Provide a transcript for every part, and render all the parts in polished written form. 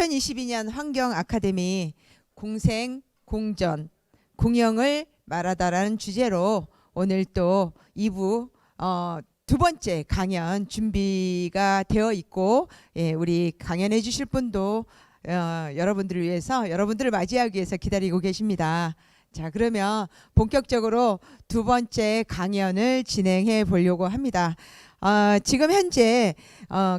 2022년 환경 아카데미 공생, 공전, 공영을 말하다라는 주제로 오늘 또 2부 두 번째 강연 준비가 되어 있고, 우리 강연해 주실 분도 여러분들을 위해서, 여러분들을 맞이하기 위해서 기다리고 계십니다. 자, 그러면 본격적으로 두 번째 강연을 진행해 보려고 합니다. 지금 현재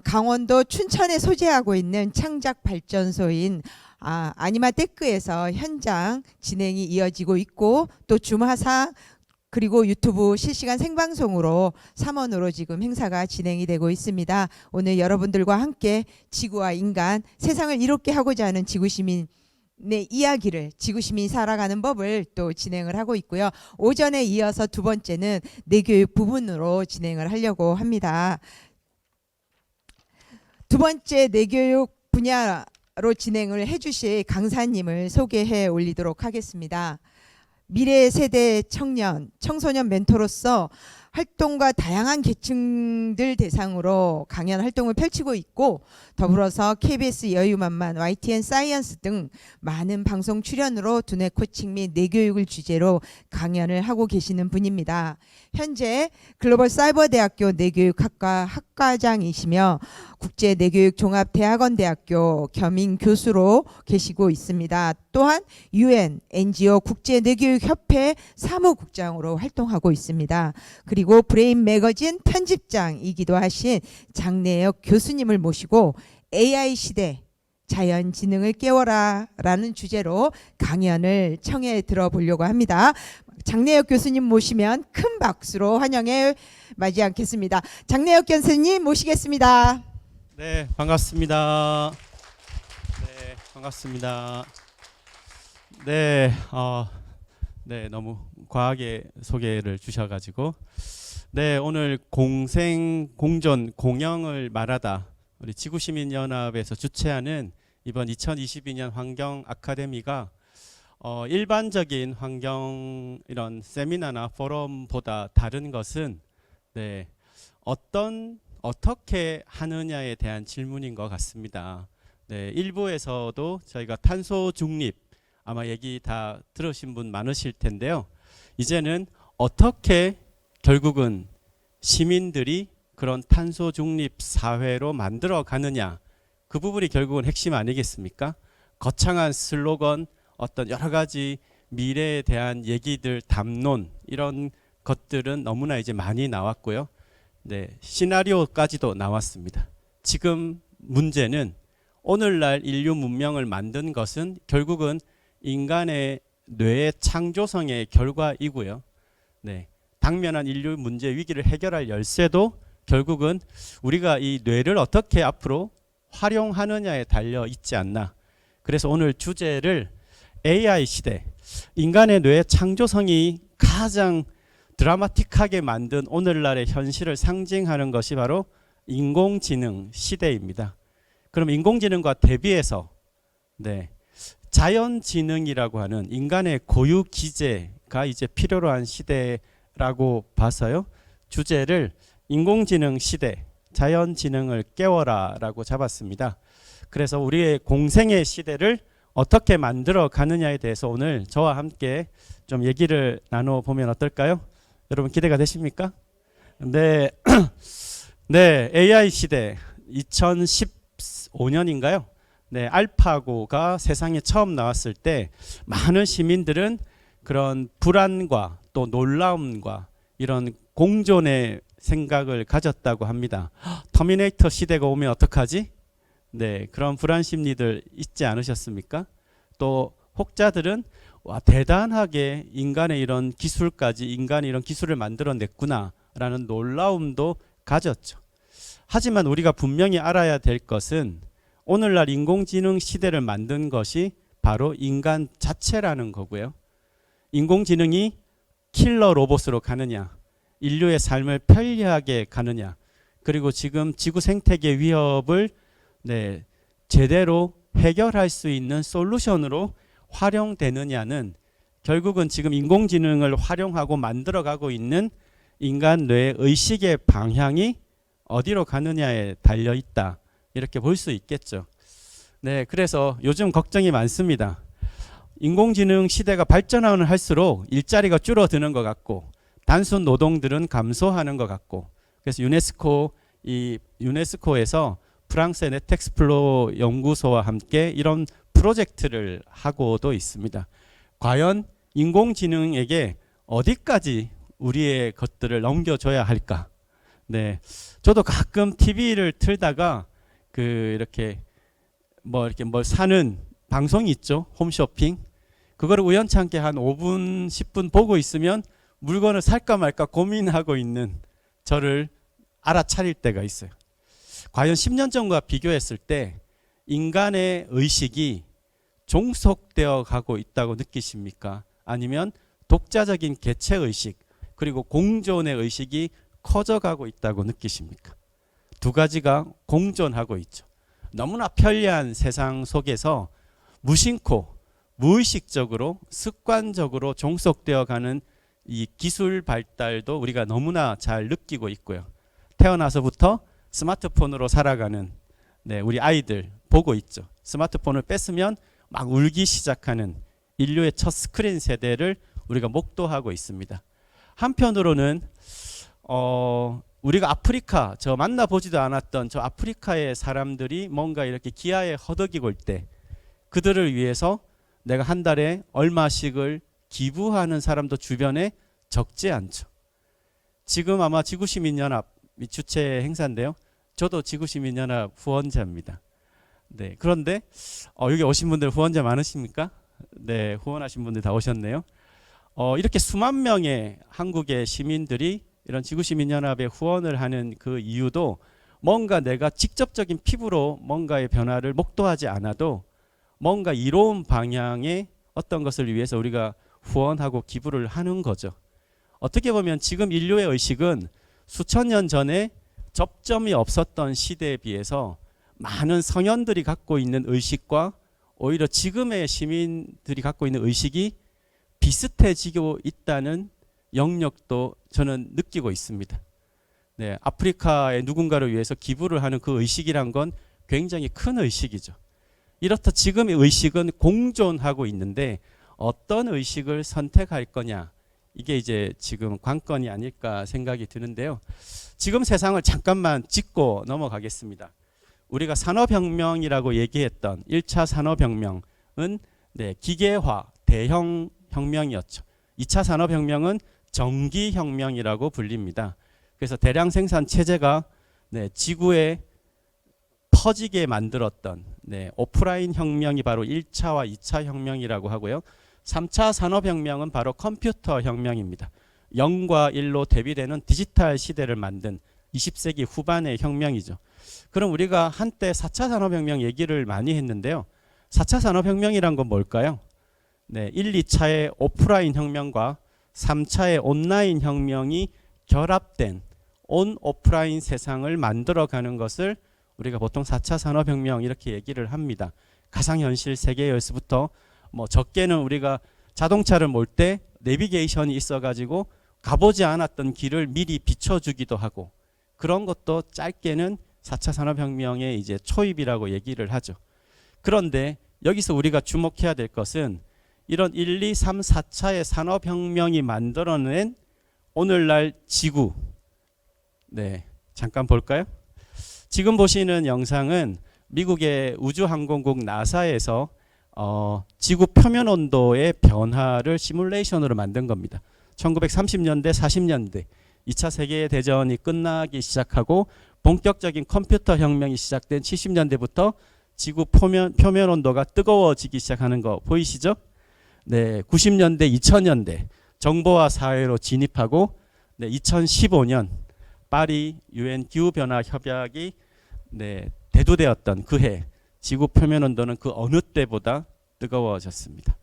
강원도 춘천에 소재하고 있는 창작 발전소인 아니마테크에서 현장 진행이 이어지고 있고, 또 줌화상 그리고 유튜브 실시간 생방송으로 3원으로 지금 행사가 진행이 되고 있습니다. 오늘 여러분들과 함께 지구와 인간, 세상을 이롭게 하고자 하는 지구시민의 이야기를, 지구시민이 살아가는 법을 또 진행을 하고 있고요. 오전에 이어서 두 번째는 내교육 부분으로 진행을 하려고 합니다. 두 번째 내교육 분야로 진행을 해주실 강사님을 소개해 올리도록 하겠습니다. 미래 세대 청년, 청소년 멘토로서 활동과 다양한 계층들 대상으로 강연 활동을 펼치고 있고, 더불어서 KBS 여유만만, YTN 사이언스 등 많은 방송 출연으로 두뇌 코칭 및 뇌교육을 주제로 강연을 하고 계시는 분입니다. 현재 글로벌 사이버대학교 뇌교육학과 학과장이시며 국제뇌교육종합대학원대학교 겸임 교수로 계시고 있습니다. 또한 UN NGO 국제뇌교육협회 사무국장으로 활동하고 있습니다. 그리고 브레인 매거진 편집장이기도 하신 장내혁 교수님을 모시고 AI 시대 자연지능을 깨워라 라는 주제로 강연을 청해 들어보려고 합니다. 장내혁 교수님 모시면 큰 박수로 환영해 맞이 않겠습니다. 장내혁 교수님 모시겠습니다. 네, 반갑습니다. 네, 반갑습니다. 네, 너무 과하게 소개를 주셔가지고, 네, 오늘 공생, 공전, 공영을 말하다, 우리 지구시민연합에서 주최하는 이번 2022년 환경 아카데미가 일반적인 환경 이런 세미나나 포럼보다 다른 것은, 네, 어떻게 하느냐에 대한 질문인 것 같습니다. 네, 1부에서도 저희가 탄소 중립, 아마 얘기 다 들으신 분 많으실 텐데요. 이제는 어떻게 결국은 시민들이 그런 탄소 중립 사회로 만들어 가느냐, 그 부분이 결국은 핵심 아니겠습니까? 거창한 슬로건, 어떤 여러 가지 미래에 대한 얘기들, 담론, 이런 것들은 너무나 이제 많이 나왔고요. 네, 시나리오까지도 나왔습니다. 지금 문제는 오늘날 인류 문명을 만든 것은 결국은 인간의 뇌의 창조성의 결과이고요. 네, 당면한 인류 문제 위기를 해결할 열쇠도 결국은 우리가 이 뇌를 어떻게 앞으로 활용하느냐에 달려 있지 않나. 그래서 오늘 주제를 AI 시대, 인간의 뇌의 창조성이 가장 드라마틱하게 만든 오늘날의 현실을 상징하는 것이 바로 인공지능 시대입니다. 그럼 인공지능과 대비해서, 네, 자연지능이라고 하는 인간의 고유 기제가 이제 필요로 한 시대라고 봐서요, 주제를 인공지능 시대, 자연지능을 깨워라 라고 잡았습니다. 그래서 우리의 공생의 시대를 어떻게 만들어 가느냐에 대해서 오늘 저와 함께 좀 얘기를 나눠보면 어떨까요? 여러분 기대가 되십니까? 네, 네, AI 시대 2015년인가요? 네, 알파고가 세상에 처음 나왔을 때 많은 시민들은 그런 불안과 또 놀라움과 이런 공존의 생각을 가졌다고 합니다. 터미네이터 시대가 오면 어떡하지? 네, 그런 불안 심리들 있지 않으셨습니까? 또 혹자들은 와, 대단하게 인간의 이런 기술까지, 인간이 이런 기술을 만들어냈구나 라는 놀라움도 가졌죠. 하지만 우리가 분명히 알아야 될 것은 오늘날 인공지능 시대를 만든 것이 바로 인간 자체라는 거고요. 인공지능이 킬러 로봇으로 가느냐, 인류의 삶을 편리하게 가느냐, 그리고 지금 지구 생태계 위협을, 네, 제대로 해결할 수 있는 솔루션으로 활용되느냐는 결국은 지금 인공지능을 활용하고 만들어가고 있는 인간 뇌의 의식의 방향이 어디로 가느냐에 달려 있다, 이렇게 볼 수 있겠죠. 네, 그래서 요즘 걱정이 많습니다. 인공지능 시대가 발전하는 할수록 일자리가 줄어드는 것 같고 단순 노동들은 감소하는 것 같고 그래서 유네스코에서 프랑스의 네텍스플로 연구소와 함께 이런 프로젝트를 하고도 있습니다. 과연 인공지능에게 어디까지 우리의 것들을 넘겨줘야 할까? 네, 저도 가끔 TV를 틀다가 이렇게 뭘 사는 방송이 있죠. 홈쇼핑. 그거를 우연찮게 한 5분, 10분 보고 있으면 물건을 살까 말까 고민하고 있는 저를 알아차릴 때가 있어요. 과연 10년 전과 비교했을 때 인간의 의식이 종속되어 가고 있다고 느끼십니까? 아니면 독자적인 개체 의식 그리고 공존의 의식이 커져가고 있다고 느끼십니까? 두 가지가 공존하고 있죠. 너무나 편리한 세상 속에서 무심코 무의식적으로 습관적으로 종속되어 가는 이 기술 발달도 우리가 너무나 잘 느끼고 있고요. 태어나서부터 스마트폰으로 살아가는 우리 아이들 보고 있죠. 스마트폰을 뺐으면 막 울기 시작하는 인류의 첫 스크린 세대를 우리가 목도하고 있습니다. 한편으로는 우리가 아프리카 저 만나보지도 않았던 저 아프리카의 사람들이 뭔가 이렇게 기아에 허덕이고 있을 때 그들을 위해서 내가 한 달에 얼마씩을 기부하는 사람도 주변에 적지 않죠. 지금 아마 지구시민연합이 주최 행사인데요. 저도 지구시민연합 후원자입니다. 네, 그런데 여기 오신 분들 후원자 많으십니까? 네, 후원하신 분들 다 오셨네요. 이렇게 수만 명의 한국의 시민들이 이런 지구시민연합에 후원을 하는 그 이유도 뭔가 내가 직접적인 피부로 뭔가의 변화를 목도하지 않아도 뭔가 이로운 방향의 어떤 것을 위해서 우리가 후원하고 기부를 하는 거죠. 어떻게 보면 지금 인류의 의식은 수천 년 전에 접점이 없었던 시대에 비해서 많은 성현들이 갖고 있는 의식과 오히려 지금의 시민들이 갖고 있는 의식이 비슷해지고 있다는 영역도 저는 느끼고 있습니다. 네, 아프리카의 누군가를 위해서 기부를 하는 그 의식이란 건 굉장히 큰 의식이죠. 이렇다 지금의 의식은 공존하고 있는데 어떤 의식을 선택할 거냐 이게 이제 지금 관건이 아닐까 생각이 드는데요. 지금 세상을 잠깐만 짚고 넘어가겠습니다. 우리가 산업혁명이라고 얘기했던 1차 산업혁명은 기계화 대형 혁명이었죠. 2차 산업혁명은 전기혁명이라고 불립니다. 그래서 대량 생산 체제가 지구에 퍼지게 만들었던 오프라인 혁명이 바로 1차와 2차 혁명이라고 하고요. 3차 산업혁명은 바로 컴퓨터 혁명입니다. 0과 1로 대비되는 디지털 시대를 만든 20세기 후반의 혁명이죠. 그럼 우리가 한때 4차 산업혁명 얘기를 많이 했는데요. 4차 산업혁명이란 건 뭘까요? 1, 2차의 오프라인 혁명과 3차의 온라인 혁명이 결합된 온 오프라인 세상을 만들어가는 것을 우리가 보통 4차 산업혁명 이렇게 얘기를 합니다. 가상현실 세계에서부터 적게는 우리가 자동차를 몰 때 내비게이션이 있어가지고 가보지 않았던 길을 미리 비춰주기도 하고 그런 것도 짧게는 4차 산업혁명의 이제 초입이라고 얘기를 하죠. 그런데 여기서 우리가 주목해야 될 것은 이런 1, 2, 3, 4차의 산업혁명이 만들어낸 오늘날 지구. 잠깐 볼까요? 지금 보시는 영상은 미국의 우주항공국 나사에서 지구 표면 온도의 변화를 시뮬레이션으로 만든 겁니다. 1930년대, 40년대 2차 세계대전이 끝나기 시작하고 본격적인 컴퓨터 혁명이 시작된 70년대부터 지구 표면 온도가 뜨거워지기 시작하는 거 보이시죠? 90년대, 2000년대 정보화 사회로 진입하고 2015년 파리 유엔 기후변화 협약이 대두되었던 그해 지구 표면 온도는 그 어느 때보다 뜨거워졌습니다.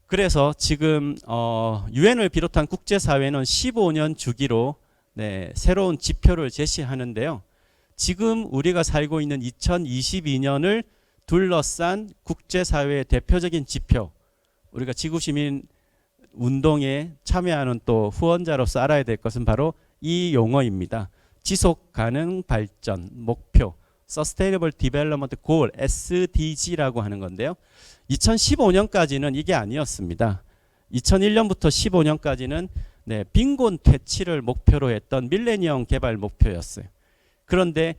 그래서 지금 유엔을 비롯한 국제사회는 15년 주기로 새로운 지표를 제시하는데요. 지금 우리가 살고 있는 2022년을 둘러싼 국제사회의 대표적인 지표, 우리가 지구시민 운동에 참여하는 또 후원자로서 알아야 될 것은 바로 이 용어입니다. 지속가능 발전 목표 Sustainable Development Goal SDG라고 하는 건데요. 2015년까지는 이게 아니었습니다. 2001년부터 15년까지는 빈곤 퇴치를 목표로 했던 밀레니엄 개발 목표였어요. 그런데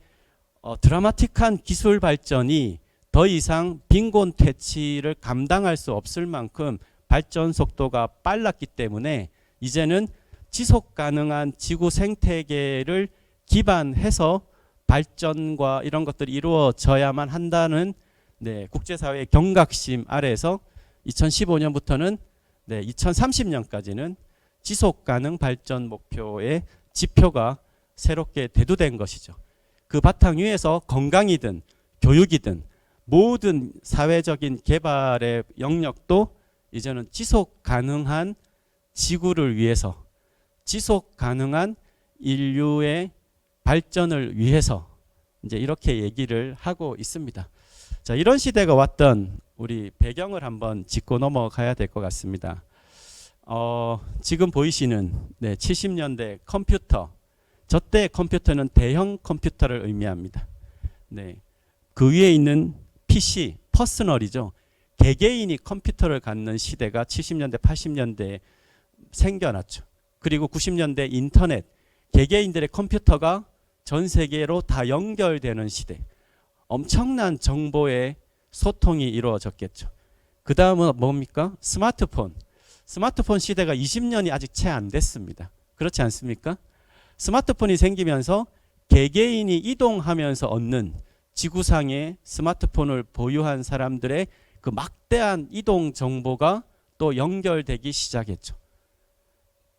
드라마틱한 기술 발전이 더 이상 빈곤 퇴치를 감당할 수 없을 만큼 발전 속도가 빨랐기 때문에 이제는 지속 가능한 지구 생태계를 기반해서 발전과 이런 것들이 이루어져야만 한다는 국제사회의 경각심 아래에서 2015년부터는 2030년까지는 지속 가능 발전 목표의 지표가 새롭게 대두된 것이죠. 그 바탕 위에서 건강이든 교육이든 모든 사회적인 개발의 영역도 이제는 지속 가능한 지구를 위해서, 지속 가능한 인류의 발전을 위해서 이제 이렇게 얘기를 하고 있습니다. 자, 이런 시대가 왔던 우리 배경을 한번 짚고 넘어가야 될 것 같습니다. 지금 보이시는 70년대 컴퓨터, 저때 컴퓨터는 대형 컴퓨터를 의미합니다. 그 위에 있는 PC, 퍼스널이죠. 개개인이 컴퓨터를 갖는 시대가 70년대, 80년대에 생겨났죠. 그리고 90년대 인터넷, 개개인들의 컴퓨터가 전 세계로 다 연결되는 시대. 엄청난 정보의 소통이 이루어졌겠죠. 그 다음은 뭡니까? 스마트폰. 스마트폰 시대가 20년이 아직 채 안 됐습니다. 그렇지 않습니까? 스마트폰이 생기면서 개개인이 이동하면서 얻는 지구상의 스마트폰을 보유한 사람들의 그 막대한 이동 정보가 또 연결되기 시작했죠.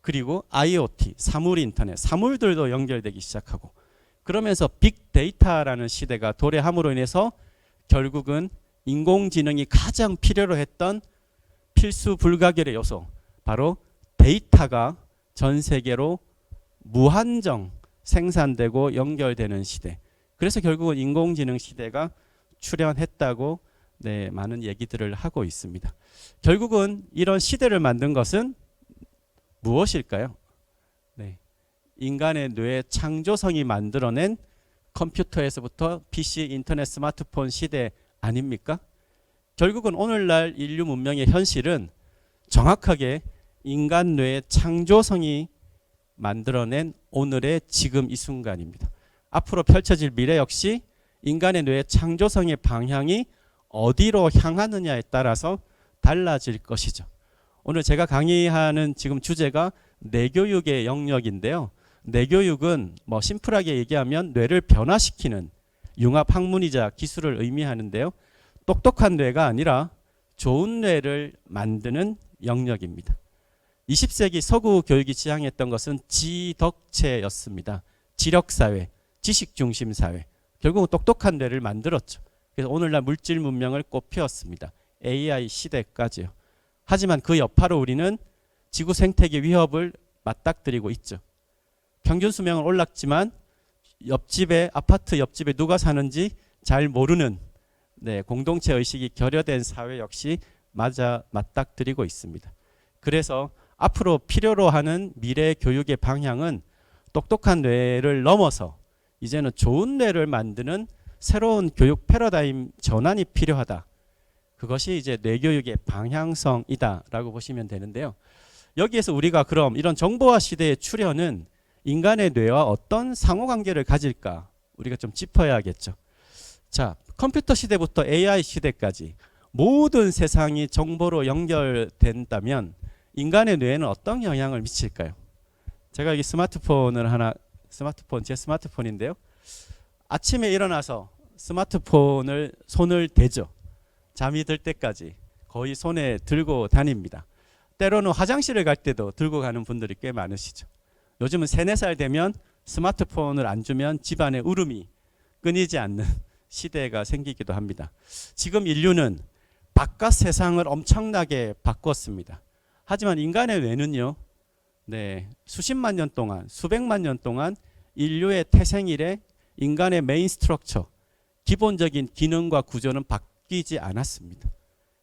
그리고 IoT, 사물 인터넷, 사물들도 연결되기 시작하고 그러면서 빅데이터라는 시대가 도래함으로 인해서 결국은 인공지능이 가장 필요로 했던 필수 불가결의 요소, 바로 데이터가 전 세계로 무한정 생산되고 연결되는 시대. 그래서 결국은 인공지능 시대가 출현했다고 많은 얘기들을 하고 있습니다. 결국은 이런 시대를 만든 것은 무엇일까요? 인간의 뇌의 창조성이 만들어낸 컴퓨터에서부터 PC, 인터넷, 스마트폰 시대 아닙니까? 결국은 오늘날 인류 문명의 현실은 정확하게 인간 뇌의 창조성이 만들어낸 오늘의 지금 이 순간입니다. 앞으로 펼쳐질 미래 역시 인간의 뇌의 창조성의 방향이 어디로 향하느냐에 따라서 달라질 것이죠. 오늘 제가 강의하는 지금 주제가 뇌교육의 영역인데요. 뇌교육은 뭐 심플하게 얘기하면 뇌를 변화시키는 융합학문이자 기술을 의미하는데요. 똑똑한 뇌가 아니라 좋은 뇌를 만드는 영역입니다. 20세기 서구 교육이 지향했던 것은 지덕체였습니다. 지력사회, 지식중심사회. 결국은 똑똑한 뇌를 만들었죠. 그래서 오늘날 물질 문명을 꽃피웠습니다. AI 시대까지요. 하지만 그 여파로 우리는 지구 생태계 위협을 맞닥뜨리고 있죠. 평균 수명은 올랐지만 옆집에 아파트 옆집에 누가 사는지 잘 모르는 공동체 의식이 결여된 사회 역시 맞닥뜨리고 있습니다. 그래서 앞으로 필요로 하는 미래 교육의 방향은 똑똑한 뇌를 넘어서 이제는 좋은 뇌를 만드는 새로운 교육 패러다임 전환이 필요하다. 그것이 이제 뇌교육의 방향성이다라고 보시면 되는데요. 여기에서 우리가 그럼 이런 정보화 시대의 출현은 인간의 뇌와 어떤 상호관계를 가질까 우리가 좀 짚어야겠죠. 자, 컴퓨터 시대부터 AI 시대까지 모든 세상이 정보로 연결된다면 인간의 뇌에는 어떤 영향을 미칠까요? 제가 여기 제 스마트폰인데요. 아침에 일어나서 스마트폰을 손을 대죠. 잠이 들 때까지 거의 손에 들고 다닙니다. 때로는 화장실을 갈 때도 들고 가는 분들이 꽤 많으시죠. 요즘은 3, 4살 되면 스마트폰을 안 주면 집안의 울음이 끊이지 않는 시대가 생기기도 합니다. 지금 인류는 바깥 세상을 엄청나게 바꿨습니다. 하지만 인간의 뇌는요, 수십만 년 동안, 수백만 년 동안 인류의 태생 이래 인간의 메인 스트럭처, 기본적인 기능과 구조는 바뀌지 않았습니다.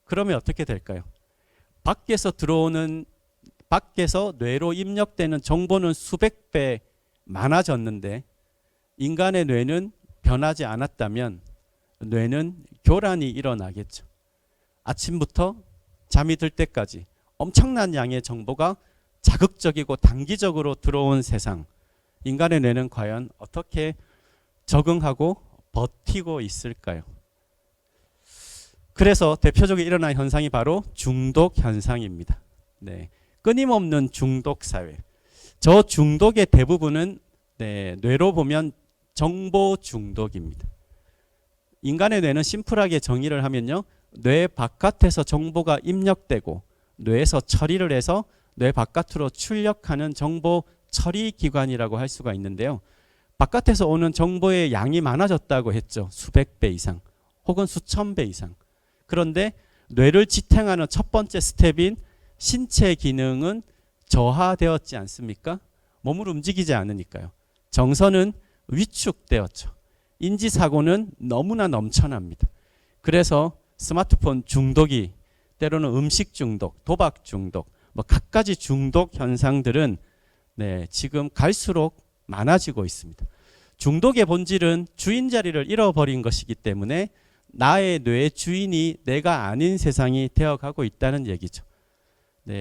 그러면 어떻게 될까요? 밖에서 뇌로 입력되는 정보는 수백 배 많아졌는데 인간의 뇌는 변하지 않았다면 뇌는 교란이 일어나겠죠. 아침부터 잠이 들 때까지 엄청난 양의 정보가 자극적이고 단기적으로 들어온 세상, 인간의 뇌는 과연 어떻게 적응하고 버티고 있을까요? 그래서 대표적으로 일어나는 현상이 바로 중독 현상입니다. 네, 끊임없는 중독 사회. 저 중독의 대부분은 뇌로 보면 정보 중독입니다. 인간의 뇌는 심플하게 정의를 하면요, 뇌 바깥에서 정보가 입력되고 뇌에서 처리를 해서 뇌 바깥으로 출력하는 정보 처리 기관이라고 할 수가 있는데요. 바깥에서 오는 정보의 양이 많아졌다고 했죠. 수백 배 이상 혹은 수천 배 이상. 그런데 뇌를 지탱하는 첫 번째 스텝인 신체 기능은 저하되었지 않습니까? 몸을 움직이지 않으니까요. 정서는 위축되었죠. 인지사고는 너무나 넘쳐납니다. 그래서 스마트폰 중독이, 때로는 음식 중독, 도박 중독, 갖가지 중독 현상들은 지금 갈수록 많아지고 있습니다. 중독의 본질은 주인 자리를 잃어버린 것이기 때문에 나의 뇌의 주인이 내가 아닌 세상이 되어가고 있다는 얘기죠.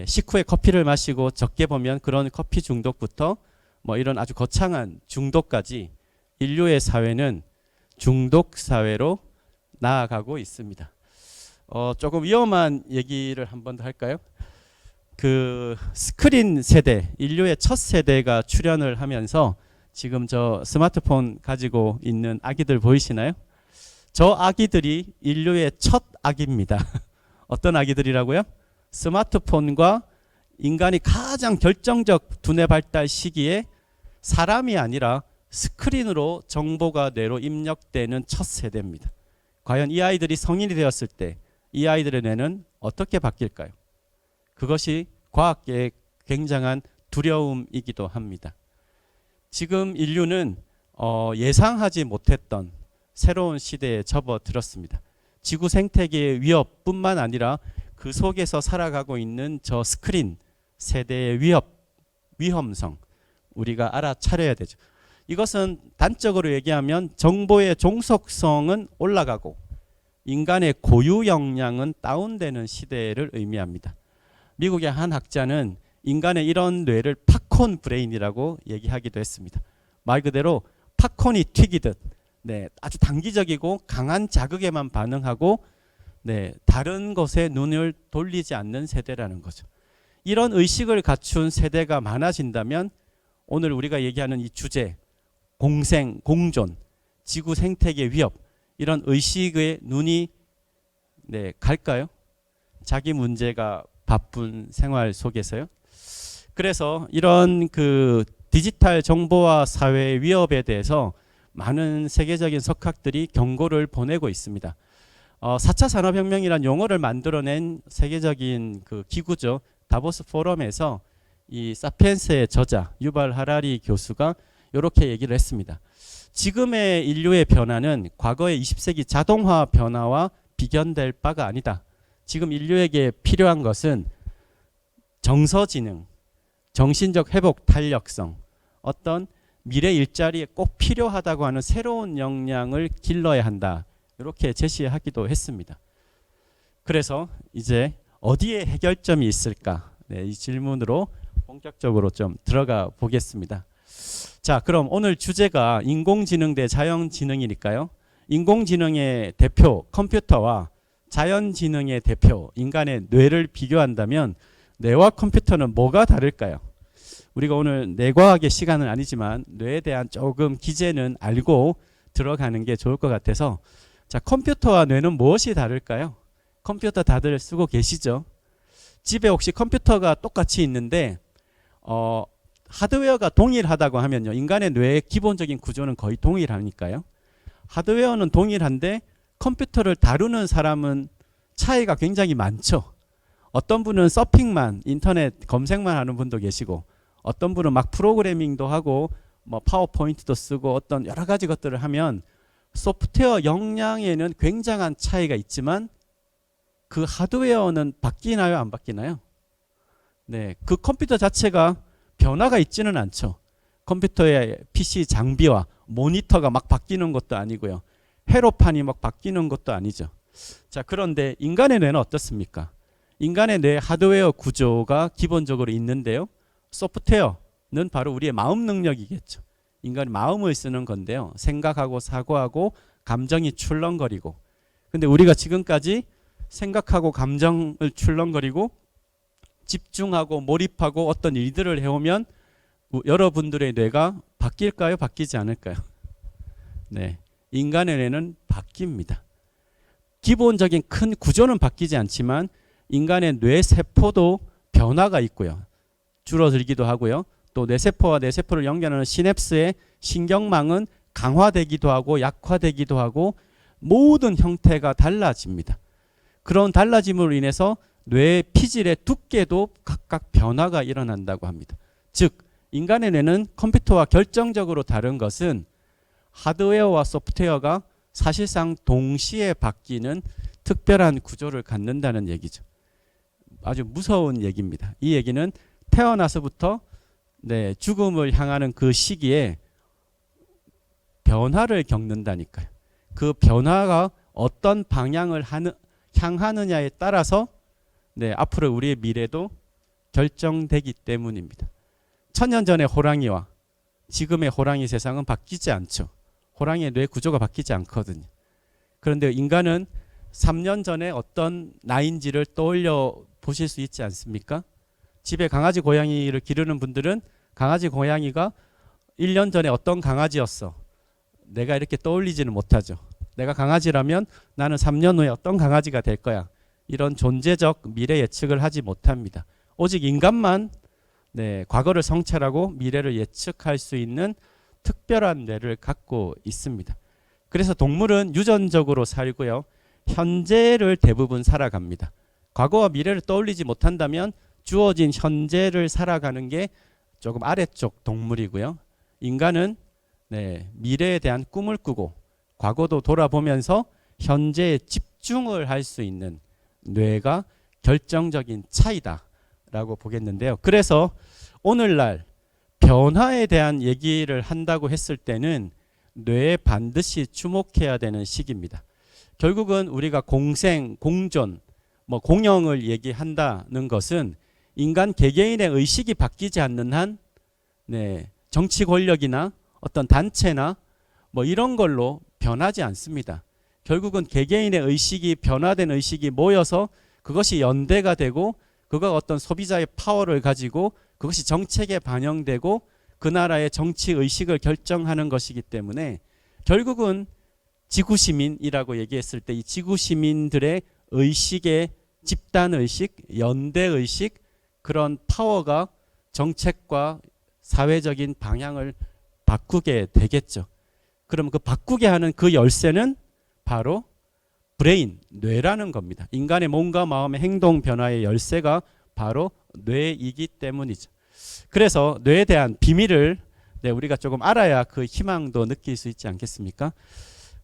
식후에 커피를 마시고 적게 보면 그런 커피 중독부터 이런 아주 거창한 중독까지 인류의 사회는 중독 사회로 나아가고 있습니다. 조금 위험한 얘기를 한 번 더 할까요? 그 스크린 세대, 인류의 첫 세대가 출현을 하면서 지금 저 스마트폰 가지고 있는 아기들 보이시나요? 저 아기들이 인류의 첫 아기입니다. 어떤 아기들이라고요? 스마트폰과 인간이 가장 결정적 두뇌 발달 시기에 사람이 아니라 스크린으로 정보가 뇌로 입력되는 첫 세대입니다. 과연 이 아이들이 성인이 되었을 때 이 아이들의 뇌는 어떻게 바뀔까요? 그것이 과학계의 굉장한 두려움이기도 합니다. 지금 인류는 예상하지 못했던 새로운 시대에 접어들었습니다. 지구 생태계의 위협뿐만 아니라 그 속에서 살아가고 있는 저 스크린 세대의 위험성, 우리가 알아차려야 되죠. 이것은 단적으로 얘기하면 정보의 종속성은 올라가고 인간의 고유 역량은 다운되는 시대를 의미합니다. 미국의 한 학자는 인간의 이런 뇌를 팝콘 브레인이라고 얘기하기도 했습니다. 말 그대로 팝콘이 튀기듯 아주 단기적이고 강한 자극에만 반응하고 다른 것에 눈을 돌리지 않는 세대라는 거죠. 이런 의식을 갖춘 세대가 많아진다면 오늘 우리가 얘기하는 이 주제, 공생, 공존, 지구 생태계 위협, 이런 의식의 눈이 갈까요? 자기 문제가 바쁜 생활 속에서요. 그래서 이런 그 디지털 정보화 사회의 위협에 대해서 많은 세계적인 석학들이 경고를 보내고 있습니다. 4차 산업혁명이라는 용어를 만들어낸 세계적인 그 기구죠. 다보스 포럼에서 이 사피엔스의 저자 유발 하라리 교수가 이렇게 얘기를 했습니다. 지금의 인류의 변화는 과거의 20세기 자동화 변화와 비견될 바가 아니다. 지금 인류에게 필요한 것은 정서지능, 정신적 회복 탄력성, 어떤 미래 일자리에 꼭 필요하다고 하는 새로운 역량을 길러야 한다. 이렇게 제시하기도 했습니다. 그래서 이제 어디에 해결점이 있을까? 이 질문으로 본격적으로 좀 들어가 보겠습니다. 자, 그럼 오늘 주제가 인공지능 대 자연지능이니까요. 인공지능의 대표 컴퓨터와 자연지능의 대표 인간의 뇌를 비교한다면 뇌와 컴퓨터는 뭐가 다를까요? 우리가 오늘 뇌과학의 시간은 아니지만 뇌에 대한 조금 기제는 알고 들어가는 게 좋을 것 같아서, 자, 컴퓨터와 뇌는 무엇이 다를까요? 컴퓨터 다들 쓰고 계시죠? 집에 혹시 컴퓨터가 똑같이 있는데 하드웨어가 동일하다고 하면요, 인간의 뇌의 기본적인 구조는 거의 동일하니까요. 하드웨어는 동일한데 컴퓨터를 다루는 사람은 차이가 굉장히 많죠. 어떤 분은 서핑만, 인터넷 검색만 하는 분도 계시고, 어떤 분은 막 프로그래밍도 하고 파워포인트도 쓰고 어떤 여러 가지 것들을 하면 소프트웨어 역량에는 굉장한 차이가 있지만 그 하드웨어는 바뀌나요, 안 바뀌나요? 그 컴퓨터 자체가 변화가 있지는 않죠. 컴퓨터의 PC 장비와 모니터가 막 바뀌는 것도 아니고요. 회로판이 막 바뀌는 것도 아니죠. 자, 그런데 인간의 뇌는 어떻습니까? 인간의 뇌 하드웨어 구조가 기본적으로 있는데요. 소프트웨어는 바로 우리의 마음 능력이겠죠. 인간이 마음을 쓰는 건데요. 생각하고 사고하고 감정이 출렁거리고. 근데 우리가 지금까지 생각하고 감정을 출렁거리고 집중하고 몰입하고 어떤 일들을 해오면 여러분들의 뇌가 바뀔까요? 바뀌지 않을까요? 네, 인간의 뇌는 바뀝니다. 기본적인 큰 구조는 바뀌지 않지만 인간의 뇌세포도 변화가 있고요. 줄어들기도 하고요. 또 뇌세포와 뇌세포를 연결하는 시냅스의 신경망은 강화되기도 하고 약화되기도 하고 모든 형태가 달라집니다. 그런 달라짐으로 인해서 뇌의 피질의 두께도 각각 변화가 일어난다고 합니다. 즉 인간의 뇌는 컴퓨터와 결정적으로 다른 것은 하드웨어와 소프트웨어가 사실상 동시에 바뀌는 특별한 구조를 갖는다는 얘기죠. 아주 무서운 얘기입니다. 이 얘기는 태어나서부터 죽음을 향하는 그 시기에 변화를 겪는다니까요. 그 변화가 어떤 방향을 향하느냐에 따라서 앞으로 우리의 미래도 결정되기 때문입니다. 1000년 전의 호랑이와 지금의 호랑이 세상은 바뀌지 않죠. 호랑이의 뇌 구조가 바뀌지 않거든요. 그런데 인간은 3년 전에 어떤 나인지를 떠올려 보실 수 있지 않습니까? 집에 강아지 고양이를 기르는 분들은 강아지 고양이가 1년 전에 어떤 강아지였어. 내가 이렇게 떠올리지는 못하죠. 내가 강아지라면 나는 3년 후에 어떤 강아지가 될 거야. 이런 존재적 미래 예측을 하지 못합니다. 오직 인간만 과거를 성찰하고 미래를 예측할 수 있는 특별한 뇌를 갖고 있습니다. 그래서 동물은 유전적으로 살고요. 현재를 대부분 살아갑니다. 과거와 미래를 떠올리지 못한다면 주어진 현재를 살아가는 게 조금 아래쪽 동물이고요. 인간은 미래에 대한 꿈을 꾸고 과거도 돌아보면서 현재에 집중을 할 수 있는 뇌가 결정적인 차이다라고 보겠는데요. 그래서 오늘날 변화에 대한 얘기를 한다고 했을 때는 뇌에 반드시 주목해야 되는 시기입니다. 결국은 우리가 공생, 공존, 공영을 얘기한다는 것은 인간 개개인의 의식이 바뀌지 않는 한 정치 권력이나 어떤 단체나 이런 걸로 변하지 않습니다. 결국은 개개인의 의식이 변화된 의식이 모여서 그것이 연대가 되고 그가 어떤 소비자의 파워를 가지고 그것이 정책에 반영되고 그 나라의 정치 의식을 결정하는 것이기 때문에 결국은 지구시민이라고 얘기했을 때 이 지구시민들의 의식의 집단의식, 연대의식 그런 파워가 정책과 사회적인 방향을 바꾸게 되겠죠. 그럼 그 바꾸게 하는 그 열쇠는 바로 브레인, 뇌라는 겁니다. 인간의 몸과 마음의 행동 변화의 열쇠가 바로 뇌이기 때문이죠. 그래서 뇌에 대한 비밀을 우리가 조금 알아야 그 희망도 느낄 수 있지 않겠습니까?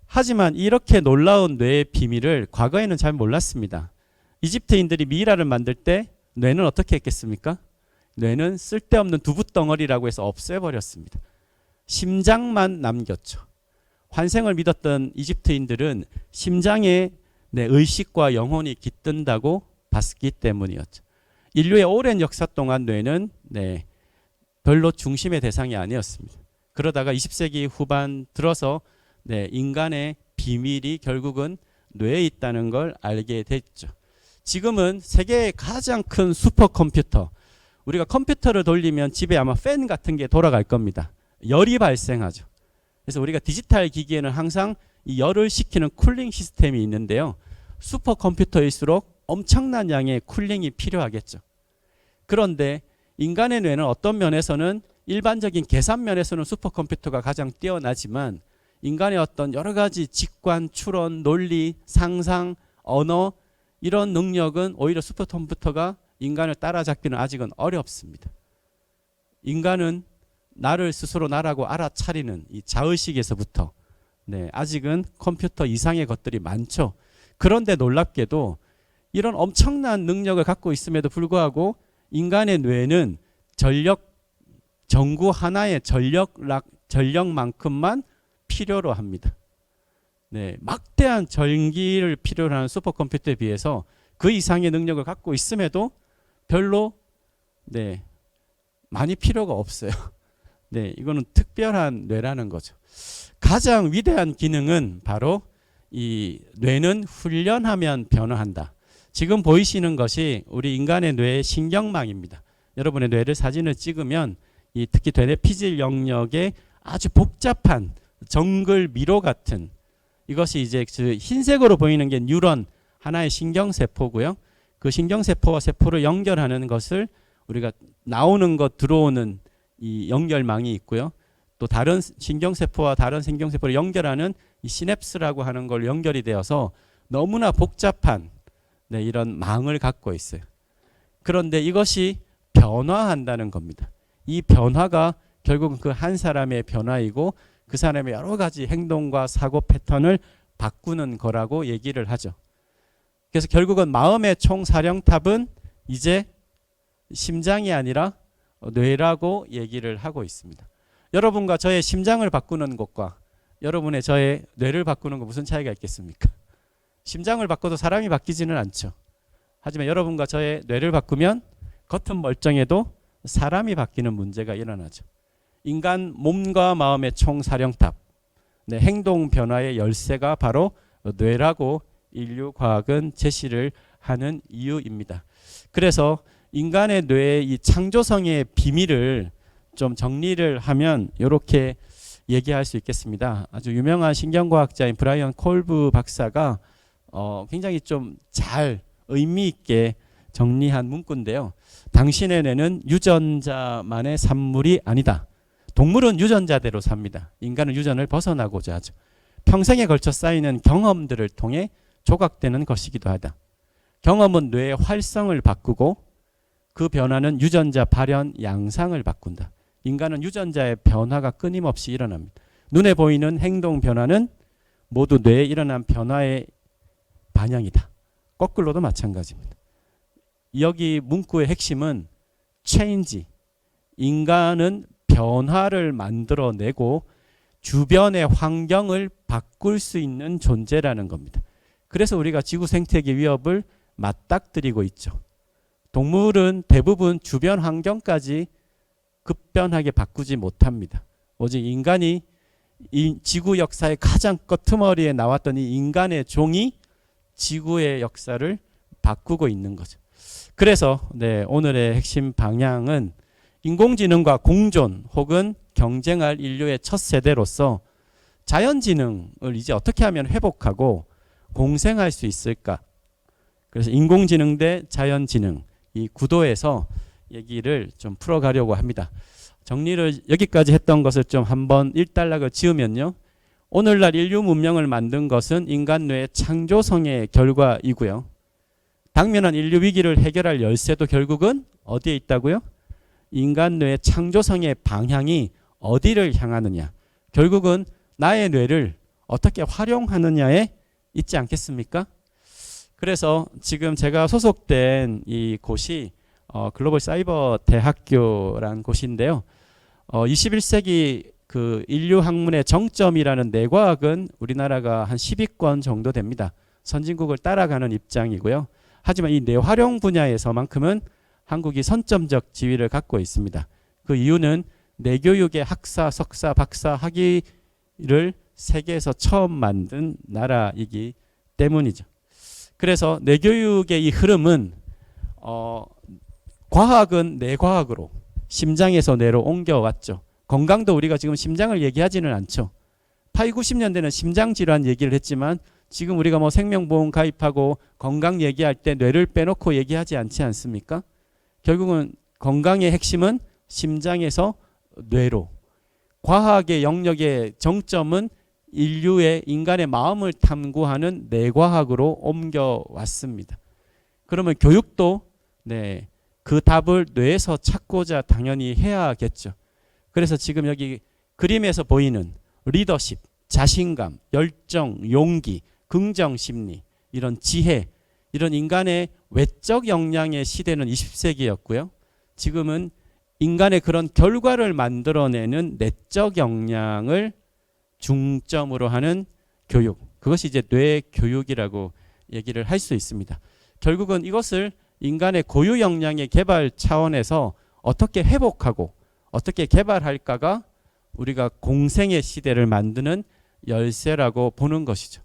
하지만 이렇게 놀라운 뇌의 비밀을 과거에는 잘 몰랐습니다. 이집트인들이 미이라를 만들 때 뇌는 어떻게 했겠습니까? 뇌는 쓸데없는 두부덩어리라고 해서 없애버렸습니다. 심장만 남겼죠. 환생을 믿었던 이집트인들은 심장에 의식과 영혼이 깃든다고 봤기 때문이었죠. 인류의 오랜 역사 동안 뇌는 별로 중심의 대상이 아니었습니다. 그러다가 20세기 후반 들어서 인간의 비밀이 결국은 뇌에 있다는 걸 알게 됐죠. 지금은 세계의 가장 큰 슈퍼컴퓨터, 우리가 컴퓨터를 돌리면 집에 아마 팬 같은 게 돌아갈 겁니다. 열이 발생하죠. 그래서 우리가 디지털 기기에는 항상 이 열을 식히는 쿨링 시스템이 있는데요. 슈퍼컴퓨터일수록 엄청난 양의 쿨링이 필요하겠죠. 그런데 인간의 뇌는 어떤 면에서는 일반적인 계산 면에서는 슈퍼컴퓨터가 가장 뛰어나지만 인간의 어떤 여러 가지 직관, 추론, 논리, 상상, 언어 이런 능력은 오히려 슈퍼컴퓨터가 인간을 따라잡기는 아직은 어렵습니다. 인간은 나를 스스로 나라고 알아차리는 이 자의식에서부터 아직은 컴퓨터 이상의 것들이 많죠. 그런데 놀랍게도 이런 엄청난 능력을 갖고 있음에도 불구하고 인간의 뇌는 전구 하나의 전력만큼만 필요로 합니다. 네, 막대한 전기를 필요로 하는 슈퍼컴퓨터에 비해서 그 이상의 능력을 갖고 있음에도 별로 네, 많이 필요가 없어요. 네, 이거는 특별한 뇌라는 거죠. 가장 위대한 기능은 바로 이 뇌는 훈련하면 변화한다. 지금 보이시는 것이 우리 인간의 뇌의 신경망입니다. 여러분의 뇌를 사진을 찍으면 이 특히 뇌의 피질 영역에 아주 복잡한 정글 미로 같은 이것이 이제 그 흰색으로 보이는 게 뉴런 하나의 신경세포고요. 그 신경세포와 세포를 연결하는 것을 우리가 나오는 것 들어오는 이 연결망이 있고요. 또 다른 신경세포와 다른 신경세포를 연결하는 이 시냅스라고 하는 걸 연결이 되어서 너무나 복잡한 네, 이런 망을 갖고 있어요. 그런데 이것이 변화한다는 겁니다. 이 변화가 결국은 그 한 사람의 변화이고 그 사람의 여러 가지 행동과 사고 패턴을 바꾸는 거라고 얘기를 하죠. 그래서 결국은 마음의 총사령탑은 이제 심장이 아니라 뇌라고 얘기를 하고 있습니다. 여러분과 저의 심장을 바꾸는 것과 여러분의 저의 뇌를 바꾸는 것 무슨 차이가 있겠습니까? 심장을 바꿔도 사람이 바뀌지는 않죠. 하지만 여러분과 저의 뇌를 바꾸면 겉은 멀쩡해도 사람이 바뀌는 문제가 일어나죠. 인간 몸과 마음의 총사령탑, 네, 행동 변화의 열쇠가 바로 뇌라고 인류 과학은 제시를 하는 이유입니다. 그래서 인간의 뇌의 이 창조성의 비밀을 좀 정리를 하면 이렇게 얘기할 수 있겠습니다. 아주 유명한 신경과학자인 브라이언 콜브 박사가 굉장히 좀 잘 의미 있게 정리한 문구인데요. 당신의 뇌는 유전자만의 산물이 아니다. 동물은 유전자대로 삽니다. 인간은 유전을 벗어나고자 하죠. 평생에 걸쳐 쌓이는 경험들을 통해 조각되는 것이기도 하다. 경험은 뇌의 활성을 바꾸고 그 변화는 유전자 발현 양상을 바꾼다. 인간은 유전자의 변화가 끊임없이 일어납니다. 눈에 보이는 행동 변화는 모두 뇌에 일어난 변화의 반영이다. 거꾸로도 마찬가지입니다. 여기 문구의 핵심은 체인지. 인간은 변화를 만들어내고 주변의 환경을 바꿀 수 있는 존재라는 겁니다. 그래서 우리가 지구 생태계 위협을 맞닥뜨리고 있죠. 동물은 대부분 주변 환경까지 급변하게 바꾸지 못합니다. 오직 인간이 이 지구 역사의 가장 끄트머리에 나왔던 이 인간의 종이 지구의 역사를 바꾸고 있는 거죠. 그래서 네, 오늘의 핵심 방향은 인공지능과 공존 혹은 경쟁할 인류의 첫 세대로서 자연지능을 이제 어떻게 하면 회복하고 공생할 수 있을까? 그래서 인공지능 대 자연지능 이 구도에서 얘기를 좀 풀어가려고 합니다. 정리를 여기까지 했던 것을 좀 한번 일단락을 지으면요. 오늘날 인류 문명을 만든 것은 인간 뇌의 창조성의 결과이고요. 당면한 인류 위기를 해결할 열쇠도 결국은 어디에 있다고요? 인간 뇌의 창조성의 방향이 어디를 향하느냐. 결국은 나의 뇌를 어떻게 활용하느냐에 있지 않겠습니까? 그래서 지금 제가 소속된 이 곳이 글로벌 사이버 대학교라는 곳인데요. 21세기 그 인류 학문의 정점이라는 뇌과학은 우리나라가 한 10위권 정도 됩니다. 선진국을 따라가는 입장이고요. 하지만 이 뇌활용 분야에서만큼은 한국이 선점적 지위를 갖고 있습니다. 그 이유는 뇌교육의 학사, 석사, 박사 학위를 세계에서 처음 만든 나라이기 때문이죠. 그래서 뇌교육의 이 흐름은 과학은 뇌과학으로 심장에서 뇌로 옮겨왔죠. 건강도 우리가 지금 심장을 얘기하지는 않죠. 80, 90년대는 심장질환 얘기를 했지만 지금 우리가 뭐 생명보험 가입하고 건강 얘기할 때 뇌를 빼놓고 얘기하지 않지 않습니까? 결국은 건강의 핵심은 심장에서 뇌로. 과학의 영역의 정점은 인류의 인간의 마음을 탐구하는 뇌과학으로 옮겨왔습니다. 그러면 교육도 네, 그 답을 뇌에서 찾고자 당연히 해야겠죠. 그래서 지금 여기 그림에서 보이는 리더십, 자신감, 열정, 용기, 긍정심리, 이런 지혜, 이런 인간의 외적 역량의 시대는 20세기였고요. 지금은 인간의 그런 결과를 만들어내는 내적 역량을 중점으로 하는 교육, 그것이 이제 뇌 교육이라고 얘기를 할 수 있습니다. 결국은 이것을 인간의 고유 역량의 개발 차원에서 어떻게 회복하고 어떻게 개발할까가 우리가 공생의 시대를 만드는 열쇠라고 보는 것이죠.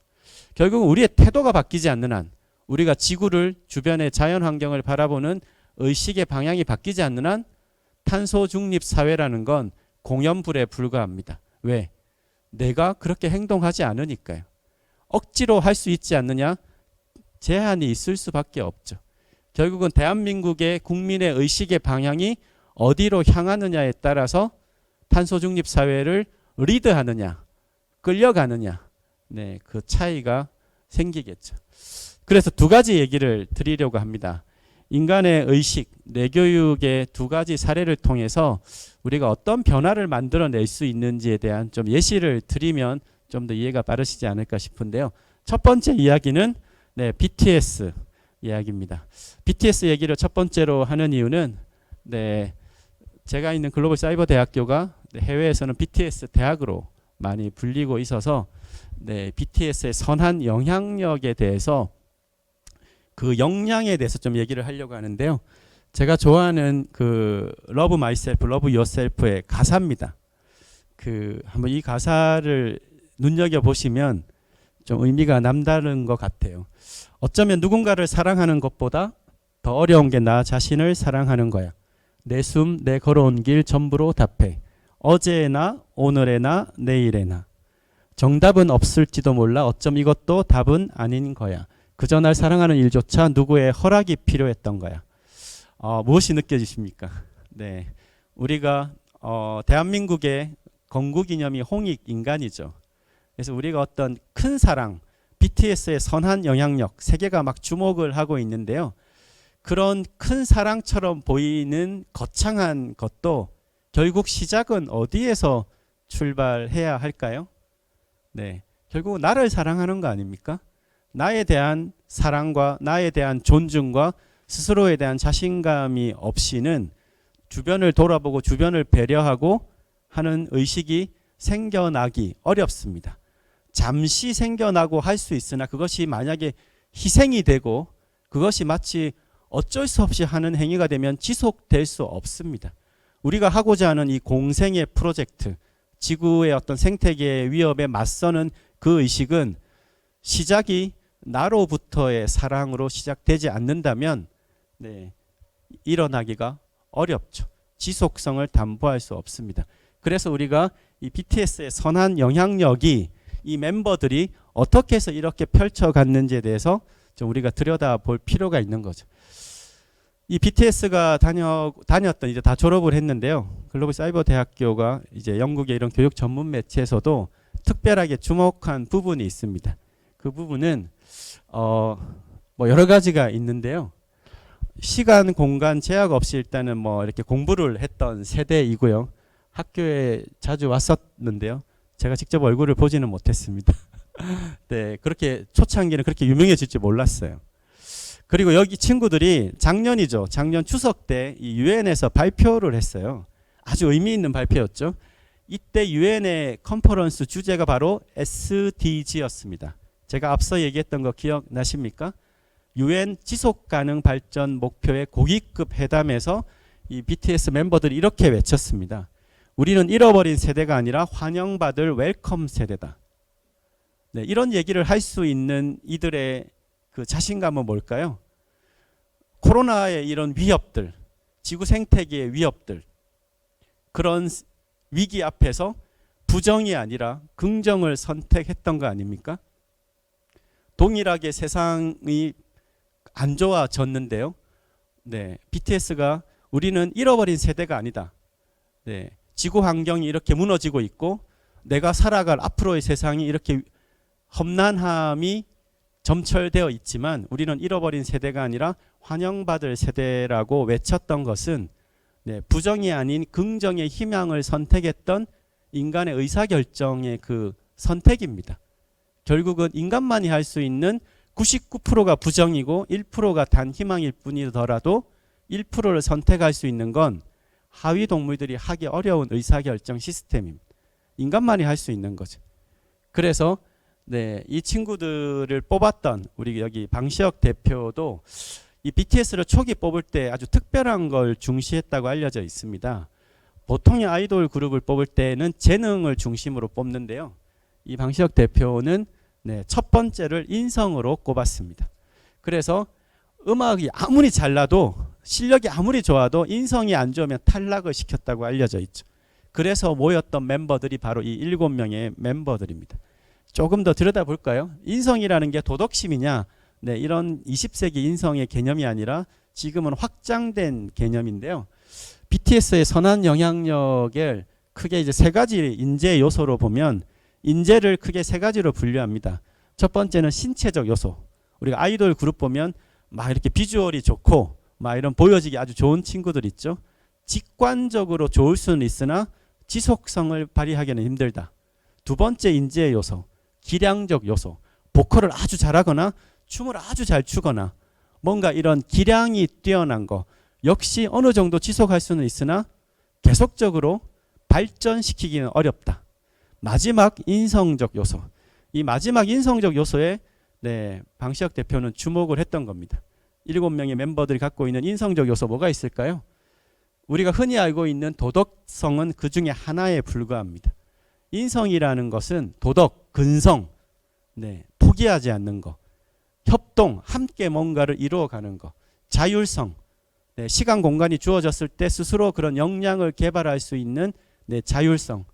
결국은 우리의 태도가 바뀌지 않는 한, 우리가 지구를, 주변의 자연 환경을 바라보는 의식의 방향이 바뀌지 않는 한 탄소 중립 사회라는 건 공연불에 불과합니다. 왜? 내가 그렇게 행동하지 않으니까요. 억지로 할 수 있지 않느냐? 제한이 있을 수밖에 없죠. 결국은 대한민국의 국민의 의식의 방향이 어디로 향하느냐에 따라서 탄소 중립 사회를 리드하느냐, 끌려가느냐, 네, 그 차이가 생기겠죠. 그래서 두 가지 얘기를 드리려고 합니다. 인간의 의식, 뇌교육의 두 가지 사례를 통해서 우리가 어떤 변화를 만들어낼 수 있는지에 대한 좀 예시를 드리면 좀 더 이해가 빠르시지 않을까 싶은데요. 첫 번째 이야기는 네, BTS 이야기입니다. BTS 얘기를 첫 번째로 하는 이유는 네, 제가 있는 글로벌 사이버 대학교가 해외에서는 BTS 대학으로 많이 불리고 있어서 네, BTS의 선한 영향력에 대해서 그 역량에 대해서 좀 얘기를 하려고 하는데요. 제가 좋아하는 그 Love Myself, Love Yourself의 가사입니다. 그 한번 이 가사를 눈여겨 보시면 좀 의미가 남다른 것 같아요. 어쩌면 누군가를 사랑하는 것보다 더 어려운 게 나 자신을 사랑하는 거야. 내 숨, 내 걸어온 길 전부로 답해. 어제의 나, 오늘의 나, 내일의 나. 정답은 없을지도 몰라. 어쩜 이것도 답은 아닌 거야. 그저 날 사랑하는 일조차 누구의 허락이 필요했던 거야. 무엇이 느껴지십니까? 네, 우리가 대한민국의 건국이념이 홍익인간이죠. 그래서 우리가 어떤 큰 사랑, BTS의 선한 영향력, 세계가 막 주목을 하고 있는데요. 그런 큰 사랑처럼 보이는 거창한 것도 결국 시작은 어디에서 출발해야 할까요? 네, 결국 나를 사랑하는 거 아닙니까? 나에 대한 사랑과 나에 대한 존중과 스스로에 대한 자신감이 없이는 주변을 돌아보고 주변을 배려하고 하는 의식이 생겨나기 어렵습니다. 잠시 생겨나고 할 수 있으나 그것이 만약에 희생이 되고 그것이 마치 어쩔 수 없이 하는 행위가 되면 지속될 수 없습니다. 우리가 하고자 하는 이 공생의 프로젝트, 지구의 어떤 생태계의 위협에 맞서는 그 의식은 시작이 나로부터의 사랑으로 시작되지 않는다면 네, 일어나기가 어렵죠. 지속성을 담보할 수 없습니다. 그래서 우리가 이 BTS의 선한 영향력이 이 멤버들이 어떻게 해서 이렇게 펼쳐갔는지에 대해서 좀 우리가 들여다볼 필요가 있는 거죠. 이 BTS가 다녔던 이제 다 졸업을 했는데요. 글로벌 사이버 대학교가 이제 영국의 이런 교육 전문 매체에서도 특별하게 주목한 부분이 있습니다. 그 부분은 뭐 여러 가지가 있는데요. 시간, 공간 제약 없이 일단은 뭐 이렇게 공부를 했던 세대이고요. 학교에 자주 왔었는데요. 제가 직접 얼굴을 보지는 못했습니다. 네, 그렇게 초창기는 그렇게 유명해질 줄 몰랐어요. 그리고 여기 친구들이 작년이죠. 작년 추석 때 이 유엔에서 발표를 했어요. 아주 의미 있는 발표였죠. 이때 유엔의 컨퍼런스 주제가 바로 SDG였습니다. 제가 앞서 얘기했던 거 기억나십니까? 유엔 지속가능 발전 목표의 고위급 회담에서 이 BTS 멤버들이 이렇게 외쳤습니다. 우리는 잃어버린 세대가 아니라 환영받을 웰컴 세대다. 네, 이런 얘기를 할 수 있는 이들의 그 자신감은 뭘까요? 코로나의 이런 위협들, 지구 생태계의 위협들, 그런 위기 앞에서 부정이 아니라 긍정을 선택했던 거 아닙니까? 동일하게 세상이 안 좋아졌는데요. 네, BTS가 우리는 잃어버린 세대가 아니다. 네, 지구 환경이 이렇게 무너지고 있고 내가 살아갈 앞으로의 세상이 이렇게 험난함이 점철되어 있지만 우리는 잃어버린 세대가 아니라 환영받을 세대라고 외쳤던 것은 네, 부정이 아닌 긍정의 희망을 선택했던 인간의 의사결정의 그 선택입니다. 결국은 인간만이 할 수 있는 99%가 부정이고 1%가 단 희망일 뿐이더라도 1%를 선택할 수 있는 건 하위 동물들이 하기 어려운 의사결정 시스템입니다. 인간만이 할 수 있는 거죠. 그래서 네, 이 친구들을 뽑았던 우리 여기 방시혁 대표도 이 BTS를 초기 뽑을 때 아주 특별한 걸 중시했다고 알려져 있습니다. 보통의 아이돌 그룹을 뽑을 때는 재능을 중심으로 뽑는데요. 이 방시혁 대표는 네, 첫 번째를 인성으로 꼽았습니다. 그래서 음악이 아무리 잘나도 실력이 아무리 좋아도 인성이 안 좋으면 탈락을 시켰다고 알려져 있죠. 그래서 모였던 멤버들이 바로 이 7명의 멤버들입니다. 조금 더 들여다볼까요? 인성이라는 게 도덕심이냐? 네, 이런 20세기 인성의 개념이 아니라 지금은 확장된 개념인데요. BTS의 선한 영향력을 크게 이제 세 가지 인재 요소로 보면 인재를 크게 세 가지로 분류합니다. 첫 번째는 신체적 요소. 우리가 아이돌 그룹 보면 막 이렇게 비주얼이 좋고 막 이런 보여지기 아주 좋은 친구들 있죠. 직관적으로 좋을 수는 있으나 지속성을 발휘하기는 힘들다. 두 번째 인재 요소. 기량적 요소. 보컬을 아주 잘하거나 춤을 아주 잘 추거나 뭔가 이런 기량이 뛰어난 거 역시 어느 정도 지속할 수는 있으나 계속적으로 발전시키기는 어렵다. 마지막 인성적 요소. 이 마지막 인성적 요소에 네, 방시혁 대표는 주목을 했던 겁니다. 7명의 멤버들이 갖고 있는 인성적 요소 뭐가 있을까요? 우리가 흔히 알고 있는 도덕성은 그 중에 하나에 불과합니다. 인성이라는 것은 도덕, 근성, 네, 포기하지 않는 거, 협동, 함께 뭔가를 이루어가는 거, 자율성, 네, 시간 공간이 주어졌을 때 스스로 그런 역량을 개발할 수 있는 네, 자율성,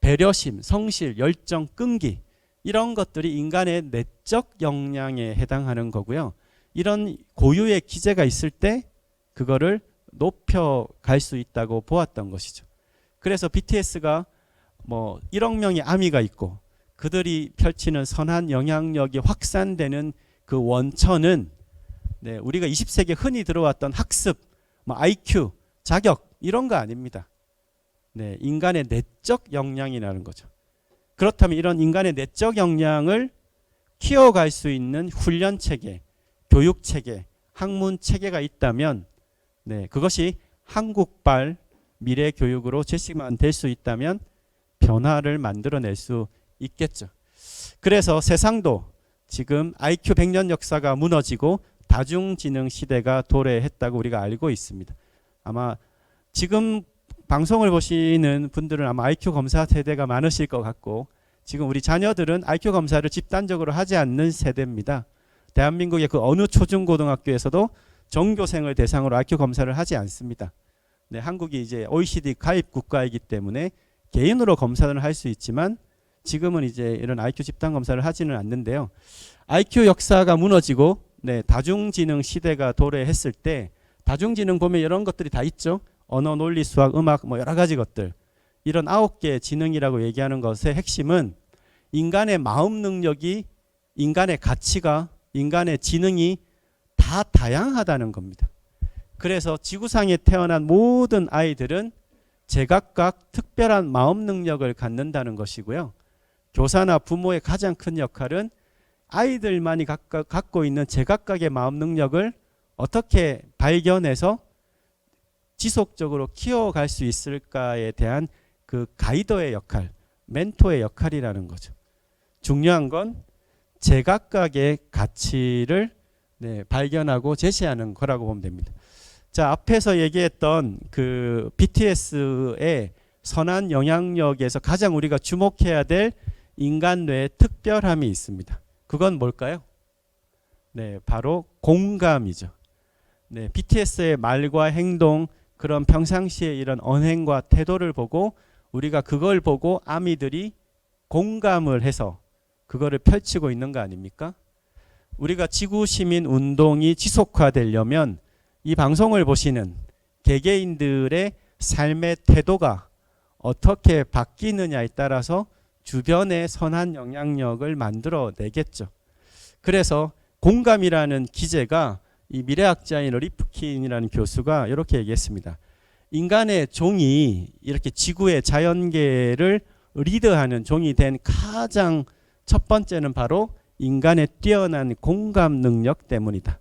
배려심, 성실, 열정, 끈기 이런 것들이 인간의 내적 역량에 해당하는 거고요. 이런 고유의 기제가 있을 때 그거를 높여갈 수 있다고 보았던 것이죠. 그래서 BTS가 뭐 1억 명의 아미가 있고 그들이 펼치는 선한 영향력이 확산되는 그 원천은 네, 우리가 20세기에 흔히 들어왔던 학습, 뭐 IQ, 자격 이런 거 아닙니다. 네, 인간의 내적 역량이라는 거죠. 그렇다면 이런 인간의 내적 역량을 키워갈 수 있는 훈련 체계, 교육 체계, 학문 체계가 있다면 네, 그것이 한국발 미래 교육으로 제시만 될 수 있다면 변화를 만들어낼 수 있겠죠. 그래서 세상도 지금 IQ 100년 역사가 무너지고 다중지능 시대가 도래했다고 우리가 알고 있습니다. 아마 지금 방송을 보시는 분들은 아마 IQ 검사 세대가 많으실 것 같고 지금 우리 자녀들은 IQ 검사를 집단적으로 하지 않는 세대입니다. 대한민국의 그 어느 초중고등학교에서도 전교생을 대상으로 IQ 검사를 하지 않습니다. 네, 한국이 이제 OECD 가입 국가이기 때문에 개인으로 검사를 할 수 있지만 지금은 이제 이런 IQ 집단 검사를 하지는 않는데요. IQ 역사가 무너지고 네, 다중지능 시대가 도래했을 때 다중지능 보면 이런 것들이 다 있죠. 언어, 논리, 수학, 음악 뭐 여러 가지 것들. 이런 9개 지능이라고 얘기하는 것의 핵심은 인간의 마음 능력이 인간의 가치가 인간의 지능이 다 다양하다는 겁니다. 그래서 지구상에 태어난 모든 아이들은 제각각 특별한 마음 능력을 갖는다는 것이고요. 교사나 부모의 가장 큰 역할은 아이들만이 갖고 있는 제각각의 마음 능력을 어떻게 발견해서 지속적으로 키워갈 수 있을까에 대한 그 가이더의 역할, 멘토의 역할이라는 거죠. 중요한 건 제각각의 가치를 네, 발견하고 제시하는 거라고 보면 됩니다. 자, 앞에서 얘기했던 그 BTS의 선한 영향력에서 가장 우리가 주목해야 될 인간 뇌의 특별함이 있습니다. 그건 뭘까요? 네, 바로 공감이죠. 네, BTS의 말과 행동, 그런 평상시에 이런 언행과 태도를 보고 우리가 그걸 보고 아미들이 공감을 해서 그거를 펼치고 있는 거 아닙니까? 우리가 지구시민 운동이 지속화되려면 이 방송을 보시는 개개인들의 삶의 태도가 어떻게 바뀌느냐에 따라서 주변의 선한 영향력을 만들어내겠죠. 그래서 공감이라는 기제가 이 미래학자인 리프킨이라는 교수가 이렇게 얘기했습니다. 인간의 종이 이렇게 지구의 자연계를 리드하는 종이 된 가장 첫 번째는 바로 인간의 뛰어난 공감 능력 때문이다.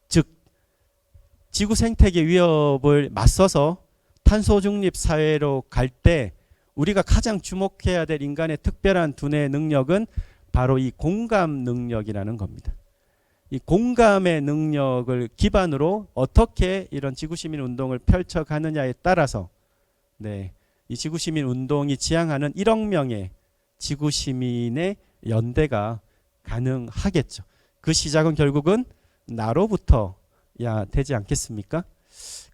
즉 지구 생태계 위협을 맞서서 탄소 중립 사회로 갈 때 우리가 가장 주목해야 될 인간의 특별한 두뇌 능력은 바로 이 공감 능력이라는 겁니다. 이 공감의 능력을 기반으로 어떻게 이런 지구시민 운동을 펼쳐가느냐에 따라서 이 지구시민 운동이 지향하는 1억 명의 지구시민의 연대가 가능하겠죠. 그 시작은 결국은 나로부터야 되지 않겠습니까?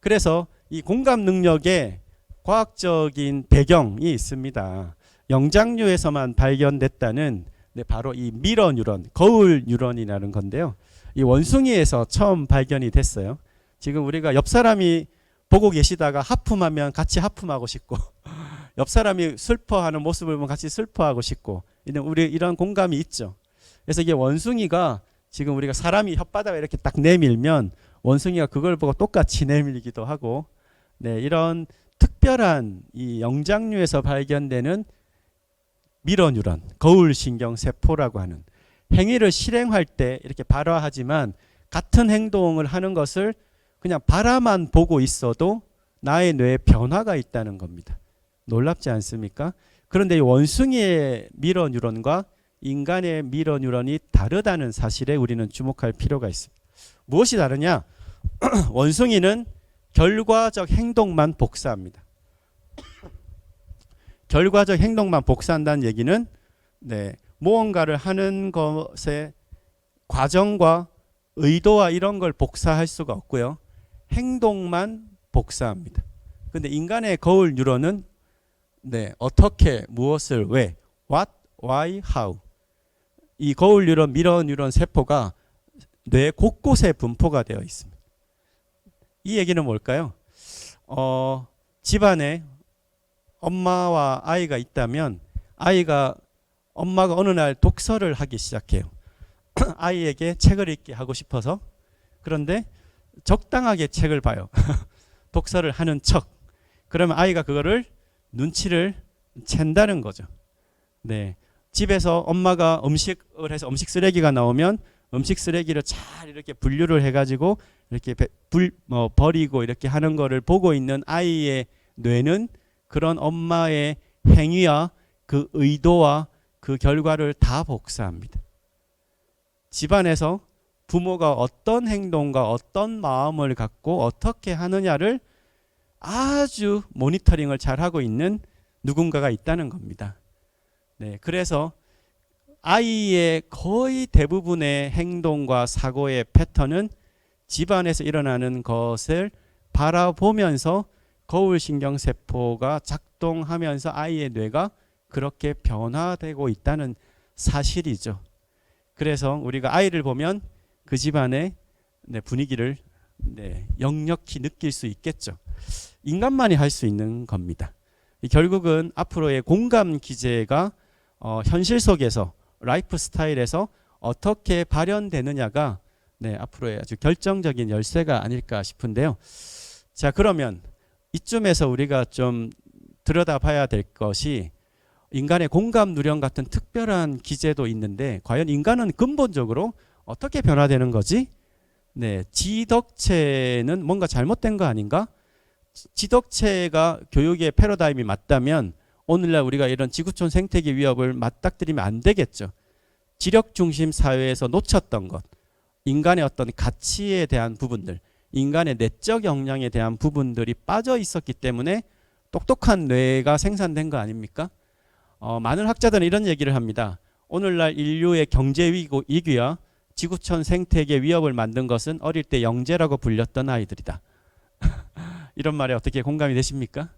그래서 이 공감 능력에 과학적인 배경이 있습니다. 영장류에서만 발견됐다는 바로 이 미러 뉴런, 거울 뉴런이라는 건데요. 이 원숭이에서 처음 발견이 됐어요. 지금 우리가 옆 사람이 보고 계시다가 하품하면 같이 하품하고 싶고 옆 사람이 슬퍼하는 모습을 보면 같이 슬퍼하고 싶고 우리 이런 공감이 있죠. 그래서 이게 원숭이가 지금 우리가 사람이 혓바닥을 이렇게 딱 내밀면 원숭이가 그걸 보고 똑같이 내밀기도 하고 이런 특별한 이 영장류에서 발견되는 미러 뉴런, 거울 신경 세포라고 하는 행위를 실행할 때 이렇게 발화하지만 같은 행동을 하는 것을 그냥 바라만 보고 있어도 나의 뇌에 변화가 있다는 겁니다. 놀랍지 않습니까? 그런데 이 원숭이의 미러 뉴런과 인간의 미러 뉴런이 다르다는 사실에 우리는 주목할 필요가 있습니다. 무엇이 다르냐? 원숭이는 결과적 행동만 복사합니다. 결과적 행동만 복사한다는 얘기는 무언가를 하는 것의 과정과 의도와 이런 걸 복사할 수가 없고요. 행동만 복사합니다. 근데 인간의 거울 뉴런은 어떻게, 무엇을, 왜, what, why, how. 이 거울 뉴런, 미러 뉴런 세포가 뇌 곳곳에 분포가 되어 있습니다. 이 얘기는 뭘까요? 집안에 엄마와 아이가 있다면 엄마가 어느 날 독서를 하기 시작해요. 아이에게 책을 읽게 하고 싶어서. 그런데 적당하게 책을 봐요. 독서를 하는 척. 그러면 아이가 그거를 눈치를 챈다는 거죠. 집에서 엄마가 음식을 해서 음식 쓰레기가 나오면 음식 쓰레기를 잘 이렇게 분류를 해가지고 이렇게 버리고 이렇게 하는 거를 보고 있는 아이의 뇌는 그런 엄마의 행위와 그 의도와 그 결과를 다 복사합니다. 집안에서 부모가 어떤 행동과 어떤 마음을 갖고 어떻게 하느냐를 아주 모니터링을 잘하고 있는 누군가가 있다는 겁니다. 그래서 아이의 거의 대부분의 행동과 사고의 패턴은 집안에서 일어나는 것을 바라보면서 거울신경세포가 작동하면서 아이의 뇌가 그렇게 변화되고 있다는 사실이죠. 그래서 우리가 아이를 보면 그 집안의 분위기를 역력히 느낄 수 있겠죠. 인간만이 할 수 있는 겁니다. 결국은 앞으로의 공감 기제가 현실 속에서 라이프 스타일에서 어떻게 발현되느냐가 앞으로의 아주 결정적인 열쇠가 아닐까 싶은데요. 자, 그러면 이쯤에서 우리가 좀 들여다봐야 될 것이 인간의 공감 누령 같은 특별한 기제도 있는데 과연 인간은 근본적으로 어떻게 변화되는 거지? 지덕체는 뭔가 잘못된 거 아닌가? 지덕체가 교육의 패러다임이 맞다면 오늘날 우리가 이런 지구촌 생태계 위협을 맞닥뜨리면 안 되겠죠. 지력 중심 사회에서 놓쳤던 것, 인간의 어떤 가치에 대한 부분들, 인간의 내적 역량에 대한 부분들이 빠져 있었기 때문에 똑똑한 뇌가 생산된 거 아닙니까? 많은 학자들은 이런 얘기를 합니다. 오늘날 인류의 경제 위기와 지구촌 생태계 위협을 만든 것은 어릴 때 영재라고 불렸던 아이들이다. 이런 말에 어떻게 공감이 되십니까?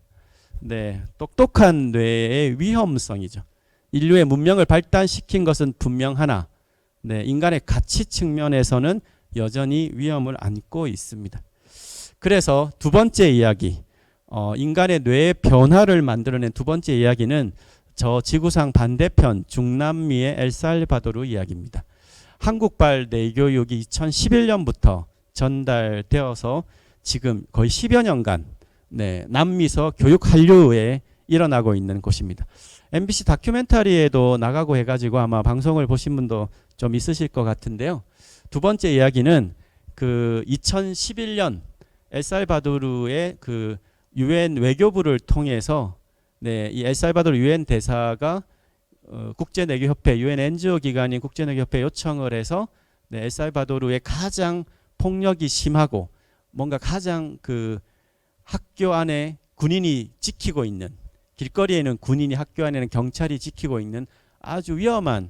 똑똑한 뇌의 위험성이죠. 인류의 문명을 발달시킨 것은 분명하나 인간의 가치 측면에서는 여전히 위험을 안고 있습니다. 그래서 두 번째 이야기, 인간의 뇌의 변화를 만들어낸 두 번째 이야기는 저 지구상 반대편 중남미의 엘살바도르 이야기입니다. 한국발 내교육이 2011년부터 전달되어서 지금 거의 10여 년간 남미서 교육 한류에 일어나고 있는 곳입니다. MBC 다큐멘터리에도 나가고 해가지고 아마 방송을 보신 분도 좀 있으실 것 같은데요. 두 번째 이야기는 그 2011년 엘살바도르의 그 유엔 외교부를 통해서 네, 이 엘살바도르 유엔 대사가 국제내교협회 유엔 NGO 기관인 국제내교협회 요청을 해서 네, 엘살바도르의 가장 폭력이 심하고 뭔가 가장 그 학교 안에 군인이 지키고 있는 길거리에는 군인이 학교 안에는 경찰이 지키고 있는 아주 위험한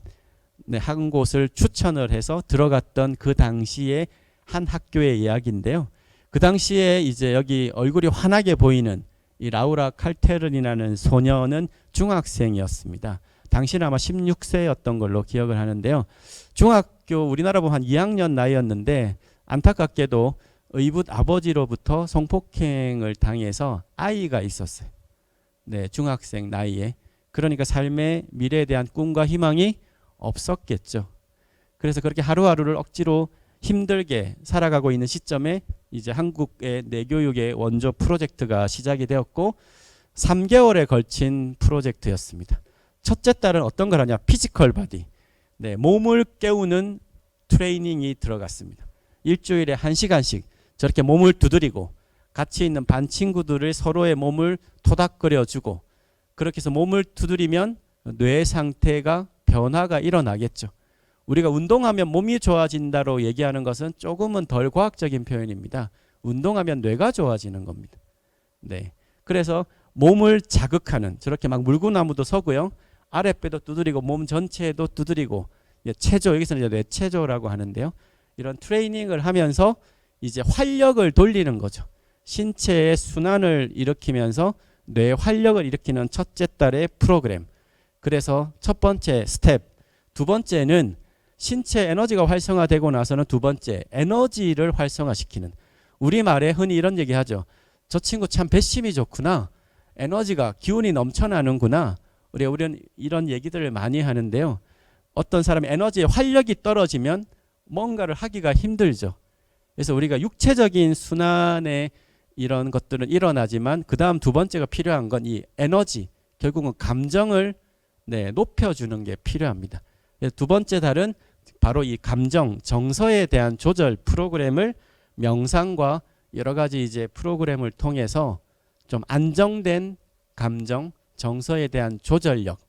네, 한 곳을 추천을 해서 들어갔던 그 당시에 한 학교의 이야기인데요. 그 당시에 이제 여기 얼굴이 환하게 보이는 이 라우라 칼테른이라는 소녀는 중학생이었습니다. 당시는 아마 16세였던 걸로 기억을 하는데요. 중학교 우리나라 보면 한 2학년 나이였는데 안타깝게도 의붓 아버지로부터 성폭행을 당해서 아이가 있었어요. 네, 중학생 나이에. 그러니까 삶의 미래에 대한 꿈과 희망이 없었겠죠. 그래서 그렇게 하루하루를 억지로 힘들게 살아가고 있는 시점에 이제 한국의 내교육의 원조 프로젝트가 시작이 되었고 3개월에 걸친 프로젝트였습니다. 첫째 달은 어떤 걸 하냐? 피지컬 바디. 네, 몸을 깨우는 트레이닝이 들어갔습니다. 일주일에 1시간씩 저렇게 몸을 두드리고 같이 있는 반 친구들을 서로의 몸을 토닥거려주고 그렇게 해서 몸을 두드리면 뇌 상태가 변화가 일어나겠죠. 우리가 운동하면 몸이 좋아진다로 얘기하는 것은 조금은 덜 과학적인 표현입니다. 운동하면 뇌가 좋아지는 겁니다. 네, 그래서 몸을 자극하는 저렇게 막 물구나무도 서고요. 아랫배도 두드리고 몸 전체에도 두드리고 체조 여기서는 이제 뇌체조라고 하는데요. 이런 트레이닝을 하면서 이제 활력을 돌리는 거죠. 신체의 순환을 일으키면서 뇌 활력을 일으키는 첫째 달의 프로그램. 그래서 첫 번째 스텝, 두 번째는 신체 에너지가 활성화되고 나서는 두 번째 에너지를 활성화시키는 우리말에 흔히 이런 얘기하죠. 저 친구 참 배심이 좋구나. 에너지가 기운이 넘쳐나는구나. 우리는 이런 얘기들을 많이 하는데요. 어떤 사람의 에너지의 활력이 떨어지면 뭔가를 하기가 힘들죠. 그래서 우리가 육체적인 순환의 이런 것들은 일어나지만 그 다음 두 번째가 필요한 건 이 에너지, 결국은 감정을 높여주는 게 필요합니다. 그래서 두 번째 달은 바로 이 감정, 정서에 대한 조절 프로그램을 명상과 여러 가지 이제 프로그램을 통해서 좀 안정된 감정, 정서에 대한 조절력,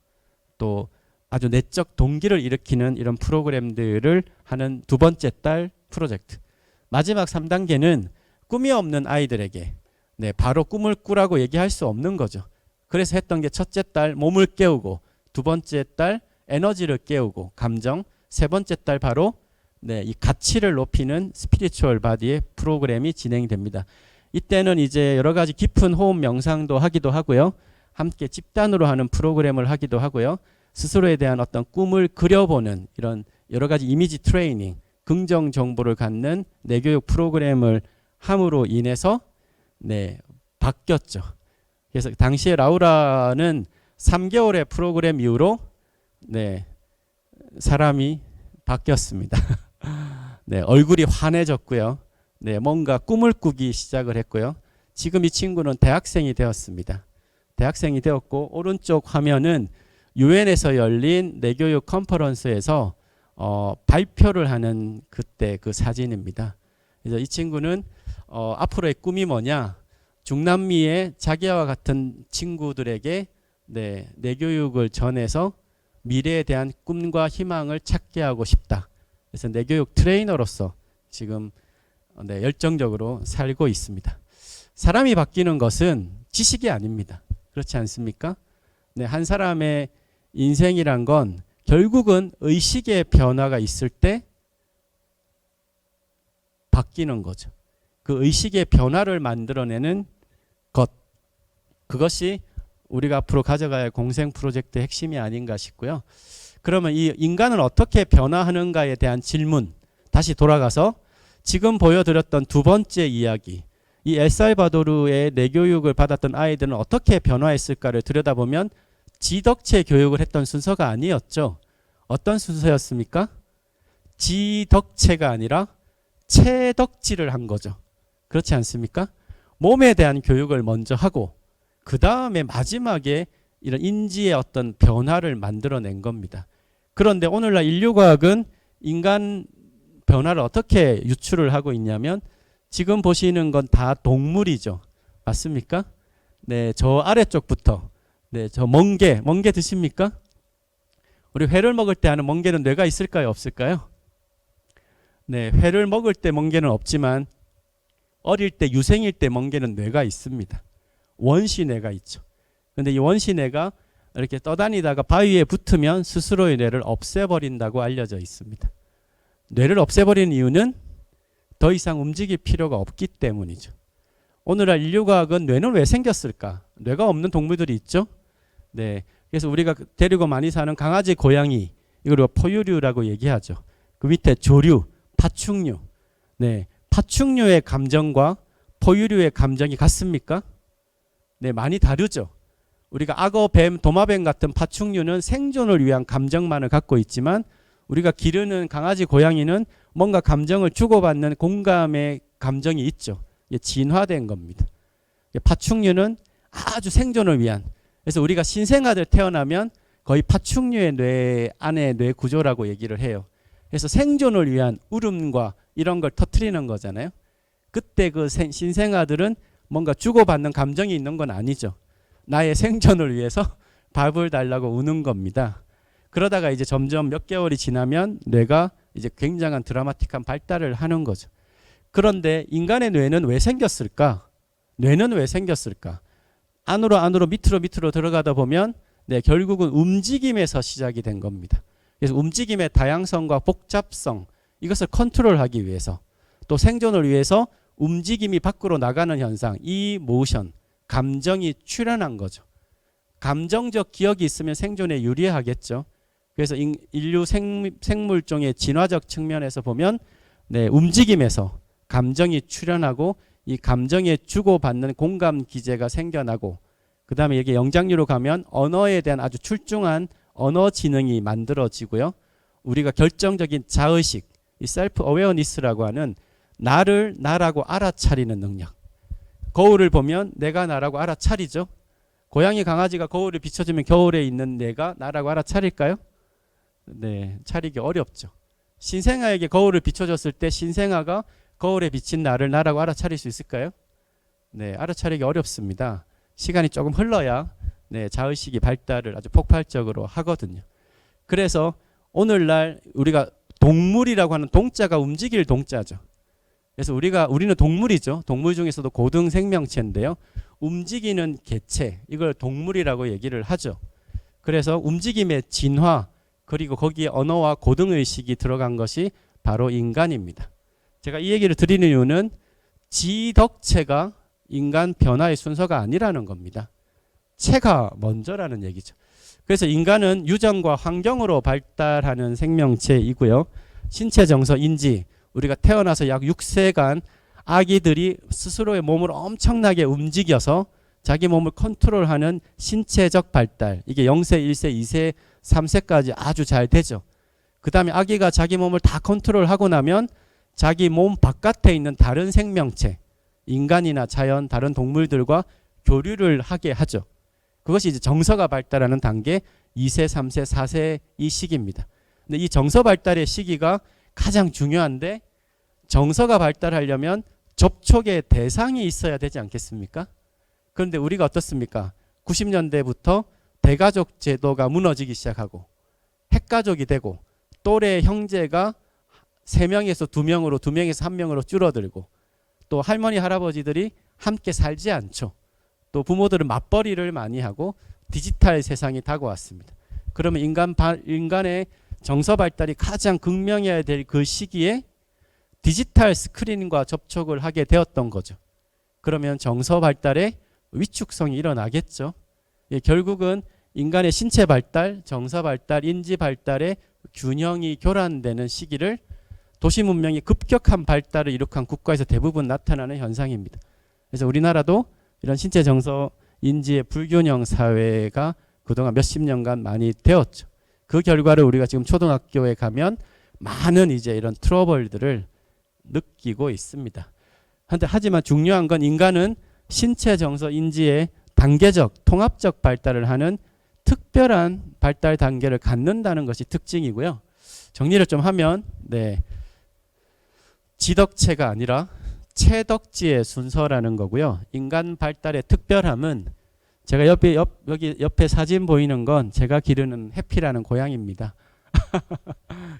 또 아주 내적 동기를 일으키는 이런 프로그램들을 하는 두 번째 달 프로젝트. 마지막 3단계는 꿈이 없는 아이들에게 바로 꿈을 꾸라고 얘기할 수 없는 거죠. 그래서 했던 게 첫째 달 몸을 깨우고 두 번째 달 에너지를 깨우고 감정, 세 번째 달 바로 이 가치를 높이는 스피리추얼 바디의 프로그램이 진행됩니다. 이때는 이제 여러 가지 깊은 호흡 명상도 하기도 하고요. 함께 집단으로 하는 프로그램을 하기도 하고요. 스스로에 대한 어떤 꿈을 그려보는 이런 여러 가지 이미지 트레이닝, 긍정 정보를 갖는 내교육 프로그램을 함으로 인해서 바뀌었죠. 그래서 당시에 라우라는 3개월의 프로그램 이후로 사람이 바뀌었습니다. 얼굴이 환해졌고요. 뭔가 꿈을 꾸기 시작을 했고요. 지금 이 친구는 대학생이 되었습니다. 대학생이 되었고 오른쪽 화면은 유엔에서 열린 내교육 컨퍼런스에서 발표를 하는 그때 그 사진입니다. 그래서 이 친구는 앞으로의 꿈이 뭐냐? 중남미의 자기와 같은 친구들에게 내교육을 전해서 미래에 대한 꿈과 희망을 찾게 하고 싶다. 그래서 내교육 트레이너로서 지금 열정적으로 살고 있습니다. 사람이 바뀌는 것은 지식이 아닙니다. 그렇지 않습니까? 한 사람의 인생이란 건 결국은 의식의 변화가 있을 때 바뀌는 거죠. 그 의식의 변화를 만들어내는 것, 그것이 우리가 앞으로 가져가야 할 공생 프로젝트의 핵심이 아닌가 싶고요. 그러면 이 인간은 어떻게 변화하는가에 대한 질문, 다시 돌아가서 지금 보여드렸던 두 번째 이야기, 이 엘살바도르의 내교육을 받았던 아이들은 어떻게 변화했을까를 들여다보면 지덕체 교육을 했던 순서가 아니었죠. 어떤 순서였습니까? 지덕체가 아니라 체덕지를 한 거죠. 그렇지 않습니까? 몸에 대한 교육을 먼저 하고 그 다음에 마지막에 이런 인지의 어떤 변화를 만들어낸 겁니다. 그런데 오늘날 인류과학은 인간 변화를 어떻게 유출을 하고 있냐면 지금 보시는 건 다 동물이죠. 맞습니까? 저 아래쪽부터 네, 저 멍게 드십니까? 우리 회를 먹을 때 하는 멍게는 뇌가 있을까요, 없을까요? 네, 회를 먹을 때 멍게는 없지만 어릴 때 유생일 때 멍게는 뇌가 있습니다. 원시뇌가 있죠. 근데 이 원시뇌가 이렇게 떠다니다가 바위에 붙으면 스스로의 뇌를 없애버린다고 알려져 있습니다. 뇌를 없애버리는 이유는 더 이상 움직일 필요가 없기 때문이죠. 오늘날 인류과학은 뇌는 왜 생겼을까? 뇌가 없는 동물들이 있죠. 네, 그래서 우리가 데리고 많이 사는 강아지, 고양이, 이걸 포유류라고 얘기하죠. 그 밑에 조류, 파충류. 네, 파충류의 감정과 포유류의 감정이 같습니까? 네, 많이 다르죠. 우리가 악어, 뱀, 도마뱀 같은 파충류는 생존을 위한 감정만을 갖고 있지만 우리가 기르는 강아지, 고양이는 뭔가 감정을 주고받는 공감의 감정이 있죠. 이게 진화된 겁니다. 파충류는 아주 생존을 위한, 그래서 우리가 신생아들 태어나면 거의 파충류의 뇌 안의 뇌 구조라고 얘기를 해요. 그래서 생존을 위한 울음과 이런 걸 터트리는 거잖아요. 그때 그 신생아들은 뭔가 주고받는 감정이 있는 건 아니죠. 나의 생존을 위해서 밥을 달라고 우는 겁니다. 그러다가 이제 점점 몇 개월이 지나면 뇌가 이제 굉장한 드라마틱한 발달을 하는 거죠. 그런데 인간의 뇌는 왜 생겼을까? 뇌는 왜 생겼을까? 안으로 밑으로 들어가다 보면 네, 결국은 움직임에서 시작이 된 겁니다. 그래서 움직임의 다양성과 복잡성, 이것을 컨트롤하기 위해서, 또 생존을 위해서 움직임이 밖으로 나가는 현상, 이 모션, 감정이 출현한 거죠. 감정적 기억이 있으면 생존에 유리하겠죠. 그래서 인류 생물종의 진화적 측면에서 보면 네, 움직임에서 감정이 출현하고 이 감정에 주고받는 공감 기제가 생겨나고, 그 다음에 여기 영장류로 가면 언어에 대한 아주 출중한 언어 지능이 만들어지고요. 우리가 결정적인 자의식, 이 셀프 어웨어니스라고 하는 나를 나라고 알아차리는 능력. 거울을 보면 내가 나라고 알아차리죠. 고양이, 강아지가 거울을 비춰주면 겨울에 있는 내가 나라고 알아차릴까요? 네, 차리기 어렵죠. 신생아에게 거울을 비춰줬을 때 신생아가 거울에 비친 나를 나라고 알아차릴 수 있을까요? 네, 알아차리기 어렵습니다. 시간이 조금 흘러야 네, 자의식이 발달을 아주 폭발적으로 하거든요. 그래서 오늘날 우리가 동물이라고 하는 동자가 움직일 동자죠. 그래서 우리는 동물이죠. 동물 중에서도 고등 생명체인데요. 움직이는 개체, 이걸 동물이라고 얘기를 하죠. 그래서 움직임의 진화, 그리고 거기에 언어와 고등의식이 들어간 것이 바로 인간입니다. 제가 이 얘기를 드리는 이유는 지덕체가 인간 변화의 순서가 아니라는 겁니다. 체가 먼저라는 얘기죠. 그래서 인간은 유전과 환경으로 발달하는 생명체이고요. 신체 정서 인지, 우리가 태어나서 약 6세간 아기들이 스스로의 몸을 엄청나게 움직여서 자기 몸을 컨트롤하는 신체적 발달, 이게 0세, 1세, 2세, 3세까지 아주 잘 되죠. 그 다음에 아기가 자기 몸을 다 컨트롤하고 나면 자기 몸 바깥에 있는 다른 생명체, 인간이나 자연, 다른 동물들과 교류를 하게 하죠. 그것이 이제 정서가 발달하는 단계 2세, 3세, 4세 이 시기입니다. 근데 이 정서 발달의 시기가 가장 중요한데, 정서가 발달하려면 접촉의 대상이 있어야 되지 않겠습니까? 그런데 우리가 어떻습니까? 90년대부터 대가족 제도가 무너지기 시작하고 핵가족이 되고 또래 형제가 3명에서 2명으로 2명에서 1명으로 줄어들고, 또 할머니 할아버지들이 함께 살지 않죠. 또 부모들은 맞벌이를 많이 하고 디지털 세상이 다가왔습니다. 그러면 인간의 정서 발달이 가장 극명해야 될 그 시기에 디지털 스크린과 접촉을 하게 되었던 거죠. 그러면 정서 발달에 위축성이 일어나겠죠. 예, 결국은 인간의 신체 발달, 정서 발달, 인지 발달의 균형이 교란되는 시기를 도시 문명이 급격한 발달을 이룩한 국가에서 대부분 나타나는 현상입니다. 그래서 우리나라도 이런 신체 정서 인지의 불균형 사회가 그동안 몇십 년간 많이 되었죠. 그 결과를 우리가 지금 초등학교에 가면 많은 이제 이런 트러블들을 느끼고 있습니다. 하지만 중요한 건 인간은 신체 정서 인지의 단계적 통합적 발달을 하는 특별한 발달 단계를 갖는다는 것이 특징이고요. 정리를 좀 하면 네, 지덕체가 아니라 체덕지의 순서라는 거고요. 인간 발달의 특별함은 제가 여기 옆에 사진 보이는 건 제가 기르는 해피라는 고양이입니다.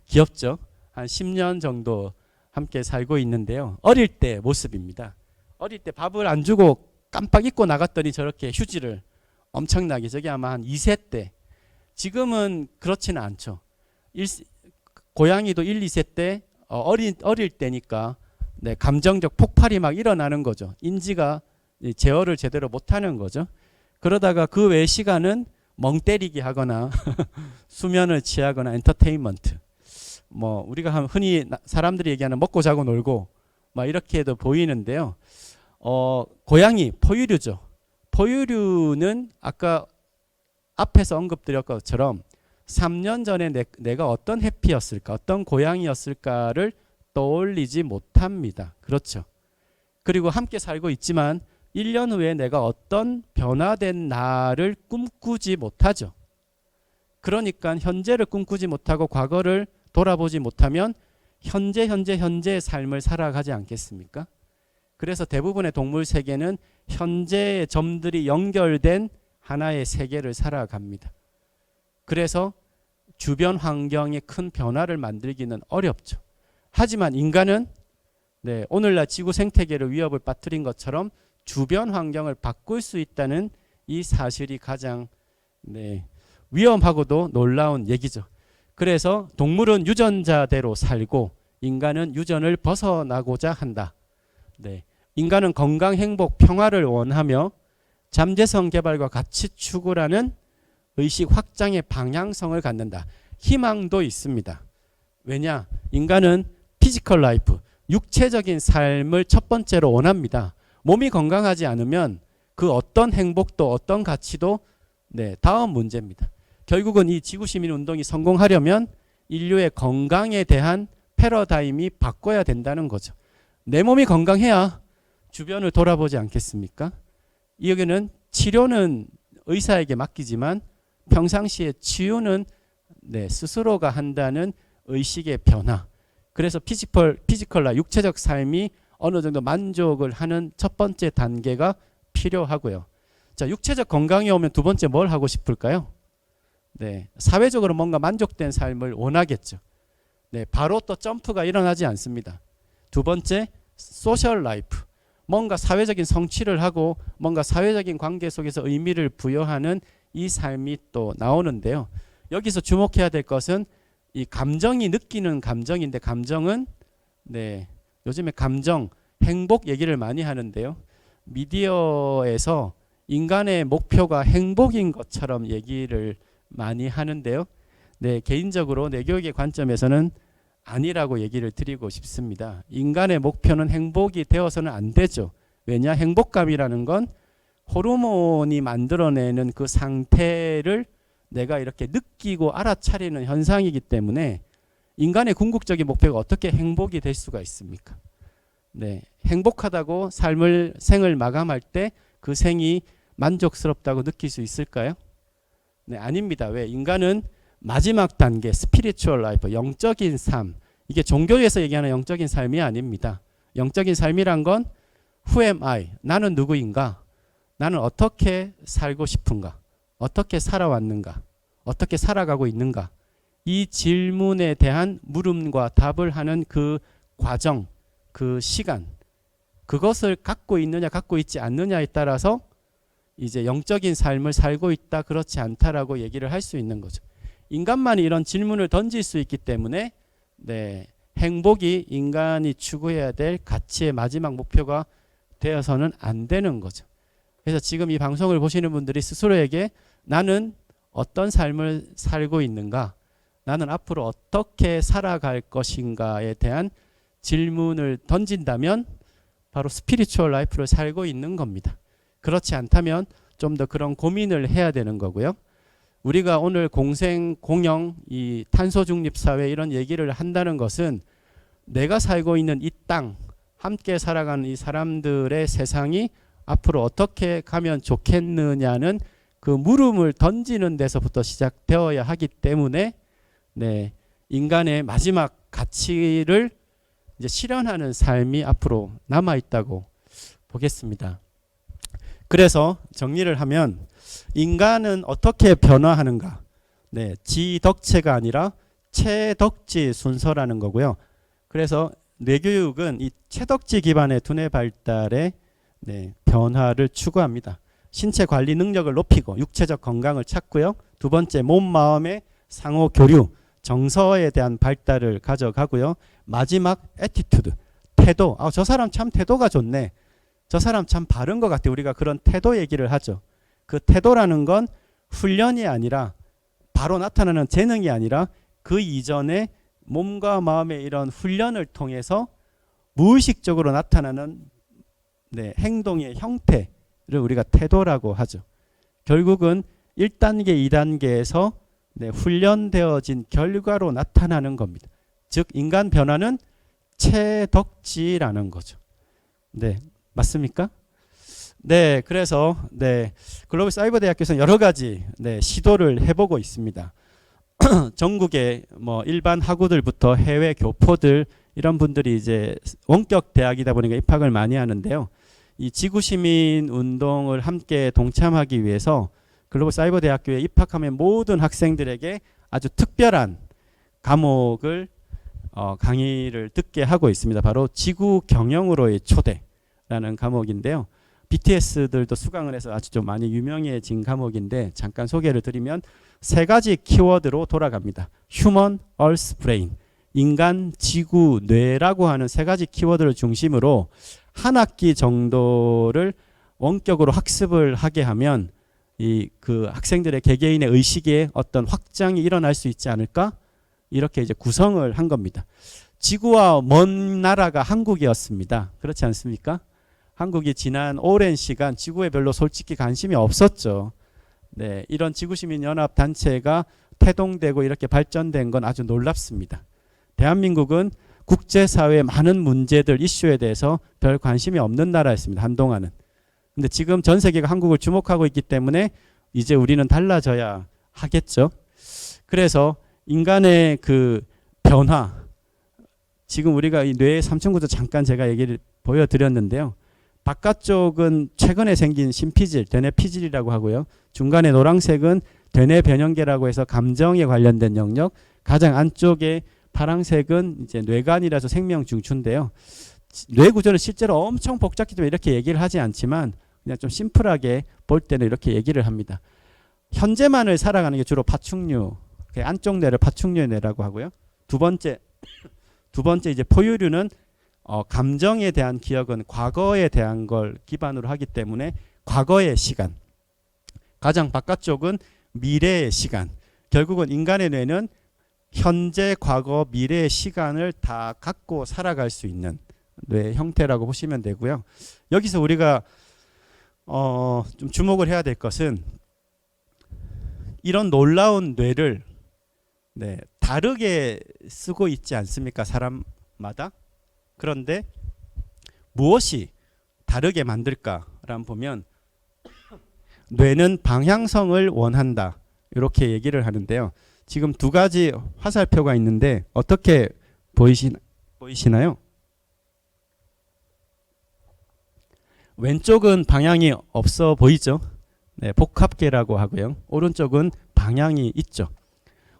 귀엽죠? 한 10년 정도 함께 살고 있는데요. 어릴 때 모습입니다. 어릴 때 밥을 안 주고 깜빡 잊고 나갔더니 저렇게 휴지를 엄청나게, 저게 아마 한 2세 때, 지금은 그렇지는 않죠. 고양이도 1, 2세 때 어릴 때니까 네, 감정적 폭발이 막 일어나는 거죠. 인지가 제어를 제대로 못하는 거죠. 그러다가 그 외의 시간은 멍 때리기 하거나 수면을 취하거나 엔터테인먼트, 뭐 우리가 흔히 사람들이 얘기하는 먹고 자고 놀고 막 이렇게도 보이는데요. 고양이 포유류죠. 포유류는 아까 앞에서 언급드렸던 것처럼 3년 전에 내가 어떤 해피였을까, 어떤 고양이였을까를 떠올리지 못합니다. 그렇죠. 그리고 함께 살고 있지만 1년 후에 내가 어떤 변화된 나를 꿈꾸지 못하죠. 그러니까 현재를 꿈꾸지 못하고 과거를 돌아보지 못하면 현재의 삶을 살아가지 않겠습니까? 그래서 대부분의 동물 세계는 현재의 점들이 연결된 하나의 세계를 살아갑니다. 그래서 주변 환경에 큰 변화를 만들기는 어렵죠. 하지만 인간은 네, 오늘날 지구 생태계를 위협을 빠뜨린 것처럼 주변 환경을 바꿀 수 있다는 이 사실이 가장 네, 위험하고도 놀라운 얘기죠. 그래서 동물은 유전자대로 살고 인간은 유전을 벗어나고자 한다. 네, 인간은 건강, 행복, 평화를 원하며 잠재성 개발과 가치 추구라는 의식 확장의 방향성을 갖는다. 희망도 있습니다. 왜냐? 인간은 피지컬 라이프, 육체적인 삶을 첫 번째로 원합니다. 몸이 건강하지 않으면 그 어떤 행복도 어떤 가치도 네, 다음 문제입니다. 결국은 이 지구시민운동이 성공하려면 인류의 건강에 대한 패러다임이 바꿔야 된다는 거죠. 내 몸이 건강해야 주변을 돌아보지 않겠습니까? 여기는 치료는 의사에게 맡기지만 평상시에 치유는 네, 스스로가 한다는 의식의 변화. 그래서 피지컬나 육체적 삶이 어느 정도 만족을 하는 첫 번째 단계가 필요하고요. 자, 육체적 건강이 오면 두 번째 뭘 하고 싶을까요? 네, 사회적으로 뭔가 만족된 삶을 원하겠죠. 네, 바로 또 점프가 일어나지 않습니다. 두 번째, 소셜 라이프. 뭔가 사회적인 성취를 하고 뭔가 사회적인 관계 속에서 의미를 부여하는 이 삶이 또 나오는데요. 여기서 주목해야 될 것은 이 감정이 느끼는 감정인데, 감정은 네, 요즘에 감정, 행복 얘기를 많이 하는데요. 미디어에서 인간의 목표가 행복인 것처럼 얘기를 많이 하는데요. 네, 개인적으로 내 교육의 관점에서는 아니라고 얘기를 드리고 싶습니다. 인간의 목표는 행복이 되어서는 안 되죠. 왜냐? 행복감이라는 건 호르몬이 만들어내는 그 상태를 내가 이렇게 느끼고 알아차리는 현상이기 때문에 인간의 궁극적인 목표가 어떻게 행복이 될 수가 있습니까? 네, 행복하다고 생을 마감할 때 그 생이 만족스럽다고 느낄 수 있을까요? 네, 아닙니다. 왜? 인간은 마지막 단계, 스피리추얼 라이프, 영적인 삶, 이게 종교에서 얘기하는 영적인 삶이 아닙니다. 영적인 삶이란 건 Who am I? 나는 누구인가? 나는 어떻게 살고 싶은가? 어떻게 살아왔는가? 어떻게 살아가고 있는가? 이 질문에 대한 물음과 답을 하는 그 과정, 그 시간, 그것을 갖고 있느냐 갖고 있지 않느냐에 따라서 이제 영적인 삶을 살고 있다 그렇지 않다라고 얘기를 할 수 있는 거죠. 인간만이 이런 질문을 던질 수 있기 때문에 네, 행복이 인간이 추구해야 될 가치의 마지막 목표가 되어서는 안 되는 거죠. 그래서 지금 이 방송을 보시는 분들이 스스로에게 나는 어떤 삶을 살고 있는가, 나는 앞으로 어떻게 살아갈 것인가에 대한 질문을 던진다면 바로 스피리추얼 라이프를 살고 있는 겁니다. 그렇지 않다면 좀 더 그런 고민을 해야 되는 거고요. 우리가 오늘 공생, 공영, 이 탄소 중립 사회 이런 얘기를 한다는 것은 내가 살고 있는 이 땅, 함께 살아가는 이 사람들의 세상이 앞으로 어떻게 가면 좋겠느냐는 그 물음을 던지는 데서부터 시작되어야 하기 때문에 네, 인간의 마지막 가치를 이제 실현하는 삶이 앞으로 남아 있다고 보겠습니다. 그래서 정리를 하면 인간은 어떻게 변화하는가? 네, 지덕체가 아니라 체덕지 순서라는 거고요. 그래서 뇌교육은 이 체덕지 기반의 두뇌 발달의 변화를 추구합니다. 신체 관리 능력을 높이고 육체적 건강을 찾고요. 두 번째, 몸 마음의 상호 교류, 정서에 대한 발달을 가져가고요. 마지막, 애티튜드, 태도. 저 사람 참 태도가 좋네. 저 사람 참 바른 것 같아. 우리가 그런 태도 얘기를 하죠. 그 태도라는 건 훈련이 아니라 바로 나타나는 재능이 아니라 그 이전에 몸과 마음의 이런 훈련을 통해서 무의식적으로 나타나는 행동의 형태를 우리가 태도라고 하죠. 결국은 1단계, 2단계에서 훈련되어진 결과로 나타나는 겁니다. 즉 인간 변화는 체덕지라는 거죠. 네, 맞습니까? 네, 그래서 글로벌 사이버 대학교에서는 여러 가지 시도를 해보고 있습니다. 전국의 뭐 일반 학우들부터 해외 교포들 이런 분들이 이제 원격 대학이다 보니까 입학을 많이 하는데요. 이 지구시민 운동을 함께 동참하기 위해서 글로벌 사이버 대학교에 입학하면 모든 학생들에게 아주 특별한 과목을 강의를 듣게 하고 있습니다. 바로 지구 경영으로의 초대라는 과목인데요. BTS들도 수강을 해서 아주 좀 많이 유명해진 과목인데 잠깐 소개를 드리면 3가지 키워드로 돌아갑니다. Human, Earth, Brain, 인간, 지구, 뇌라고 하는 3가지 키워드를 중심으로 한 학기 정도를 원격으로 학습을 하게 하면 그 학생들의 개개인의 의식에 어떤 확장이 일어날 수 있지 않을까? 이렇게 이제 구성을 한 겁니다. 지구와 먼 나라가 한국이었습니다. 그렇지 않습니까? 한국이 지난 오랜 시간 지구에 별로 솔직히 관심이 없었죠. 네, 이런 지구시민연합단체가 태동되고 이렇게 발전된 건 아주 놀랍습니다. 대한민국은 국제사회의 많은 문제들, 이슈에 대해서 별 관심이 없는 나라였습니다. 한동안은. 근데 지금 전 세계가 한국을 주목하고 있기 때문에 이제 우리는 달라져야 하겠죠. 그래서 인간의 그 변화, 지금 우리가 이 뇌의 3층 구조 잠깐 제가 얘기를 보여드렸는데요. 바깥쪽은 최근에 생긴 심피질, 되뇌 피질이라고 하고요. 중간에 노란색은 되뇌 변형계라고 해서 감정에 관련된 영역, 가장 안쪽에 파란색은 이제 뇌관이라서 생명 중추인데요. 뇌 구조는 실제로 엄청 복잡하기 때문에 이렇게 얘기를 하지 않지만 그냥 좀 심플하게 볼 때는 이렇게 얘기를 합니다. 현재만을 살아가는 게 주로 파충류, 안쪽 뇌를 파충류의 뇌라고 하고요. 두 번째 이제 포유류는 감정에 대한 기억은 과거에 대한 걸 기반으로 하기 때문에 과거의 시간. 가장 바깥쪽은 미래의 시간. 결국은 인간의 뇌는 현재, 과거, 미래의 시간을 다 갖고 살아갈 수 있는 뇌 형태라고 보시면 되고요. 여기서 우리가 좀 주목을 해야 될 것은 이런 놀라운 뇌를 다르게 쓰고 있지 않습니까? 사람마다. 그런데 무엇이 다르게 만들까라고 보면 뇌는 방향성을 원한다. 이렇게 얘기를 하는데요. 지금 2가지 화살표가 있는데 어떻게 보이시나요? 왼쪽은 방향이 없어 보이죠? 복합계라고 하고요. 오른쪽은 방향이 있죠.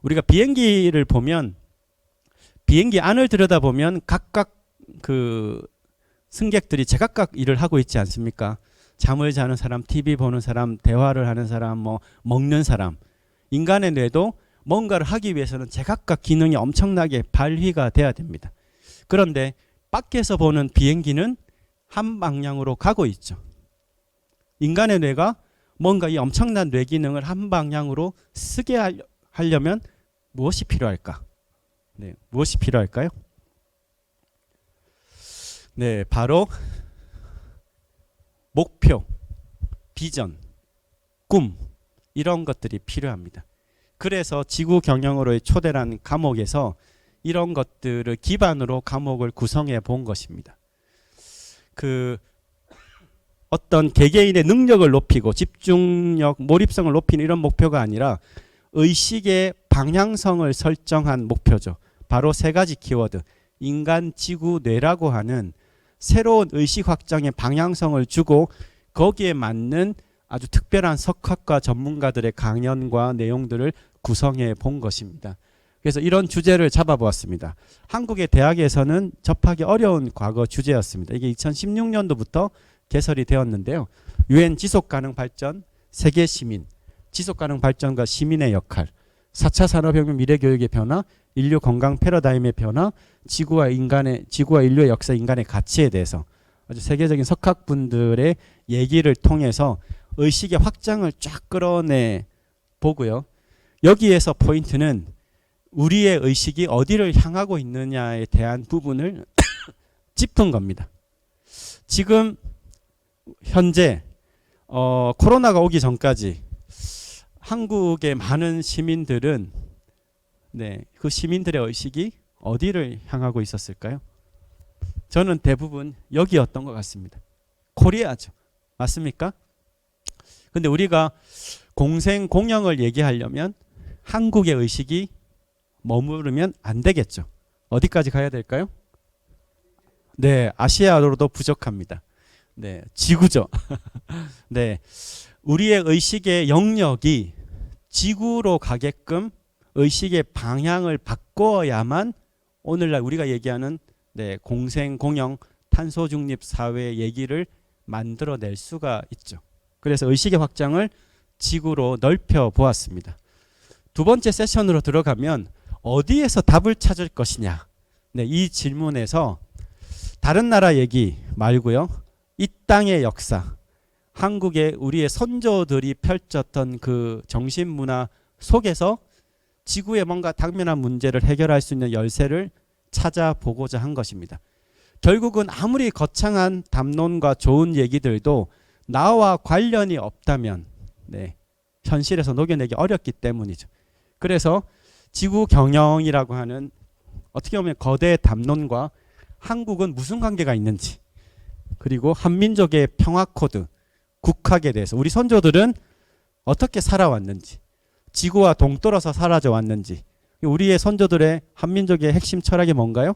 우리가 비행기를 보면 비행기 안을 들여다보면 각각 그 승객들이 제각각 일을 하고 있지 않습니까? 잠을 자는 사람, TV 보는 사람, 대화를 하는 사람, 뭐 먹는 사람. 인간의 뇌도 뭔가를 하기 위해서는 제각각 기능이 엄청나게 발휘가 돼야 됩니다. 그런데 밖에서 보는 비행기는 한 방향으로 가고 있죠. 인간의 뇌가 뭔가 이 엄청난 뇌 기능을 한 방향으로 쓰게 하려면 무엇이 필요할까? 무엇이 필요할까요? 바로 목표, 비전, 꿈 이런 것들이 필요합니다. 그래서 지구 경영으로의 초대라는 과목에서 이런 것들을 기반으로 과목을 구성해 본 것입니다. 그 어떤 개개인의 능력을 높이고 집중력, 몰입성을 높이는 이런 목표가 아니라 의식의 방향성을 설정한 목표죠. 바로 3가지 키워드, 인간, 지구, 뇌라고 하는 새로운 의식 확장의 방향성을 주고 거기에 맞는 아주 특별한 석학과 전문가들의 강연과 내용들을 구성해 본 것입니다. 그래서 이런 주제를 잡아보았습니다. 한국의 대학에서는 접하기 어려운 과거 주제였습니다. 이게 2016년도부터 개설이 되었는데요. 유엔 지속가능 발전, 세계 시민, 지속가능 발전과 시민의 역할, 4차 산업혁명 미래교육의 변화, 인류 건강 패러다임의 변화, 지구와 인류의 역사, 인간의 가치에 대해서 아주 세계적인 석학분들의 얘기를 통해서 의식의 확장을 쫙 끌어내 보고요. 여기에서 포인트는 우리의 의식이 어디를 향하고 있느냐에 대한 부분을 짚은 겁니다. 지금 현재 코로나가 오기 전까지 한국의 많은 시민들은 그 시민들의 의식이 어디를 향하고 있었을까요? 저는 대부분 여기였던 것 같습니다. 코리아죠. 맞습니까? 근데 우리가 공생공영을 얘기하려면 한국의 의식이 머무르면 안 되겠죠. 어디까지 가야 될까요? 네, 아시아로도 부족합니다. 네, 지구죠. 네, 우리의 의식의 영역이 지구로 가게끔 의식의 방향을 바꿔야만 오늘날 우리가 얘기하는 공생공영 탄소중립 사회 얘기를 만들어낼 수가 있죠. 그래서 의식의 확장을 지구로 넓혀 보았습니다. 두 번째 세션으로 들어가면 어디에서 답을 찾을 것이냐. 이 질문에서 다른 나라 얘기 말고요. 이 땅의 역사, 한국의 우리의 선조들이 펼쳤던 그 정신문화 속에서 지구에 뭔가 당면한 문제를 해결할 수 있는 열쇠를 찾아보고자 한 것입니다. 결국은 아무리 거창한 담론과 좋은 얘기들도 나와 관련이 없다면 현실에서 녹여내기 어렵기 때문이죠. 그래서 지구 경영이라고 하는 어떻게 보면 거대 담론과 한국은 무슨 관계가 있는지, 그리고 한민족의 평화 코드, 국학에 대해서 우리 선조들은 어떻게 살아왔는지, 지구와 동떨어서 사라져 왔는지, 우리의 선조들의 한민족의 핵심 철학이 뭔가요?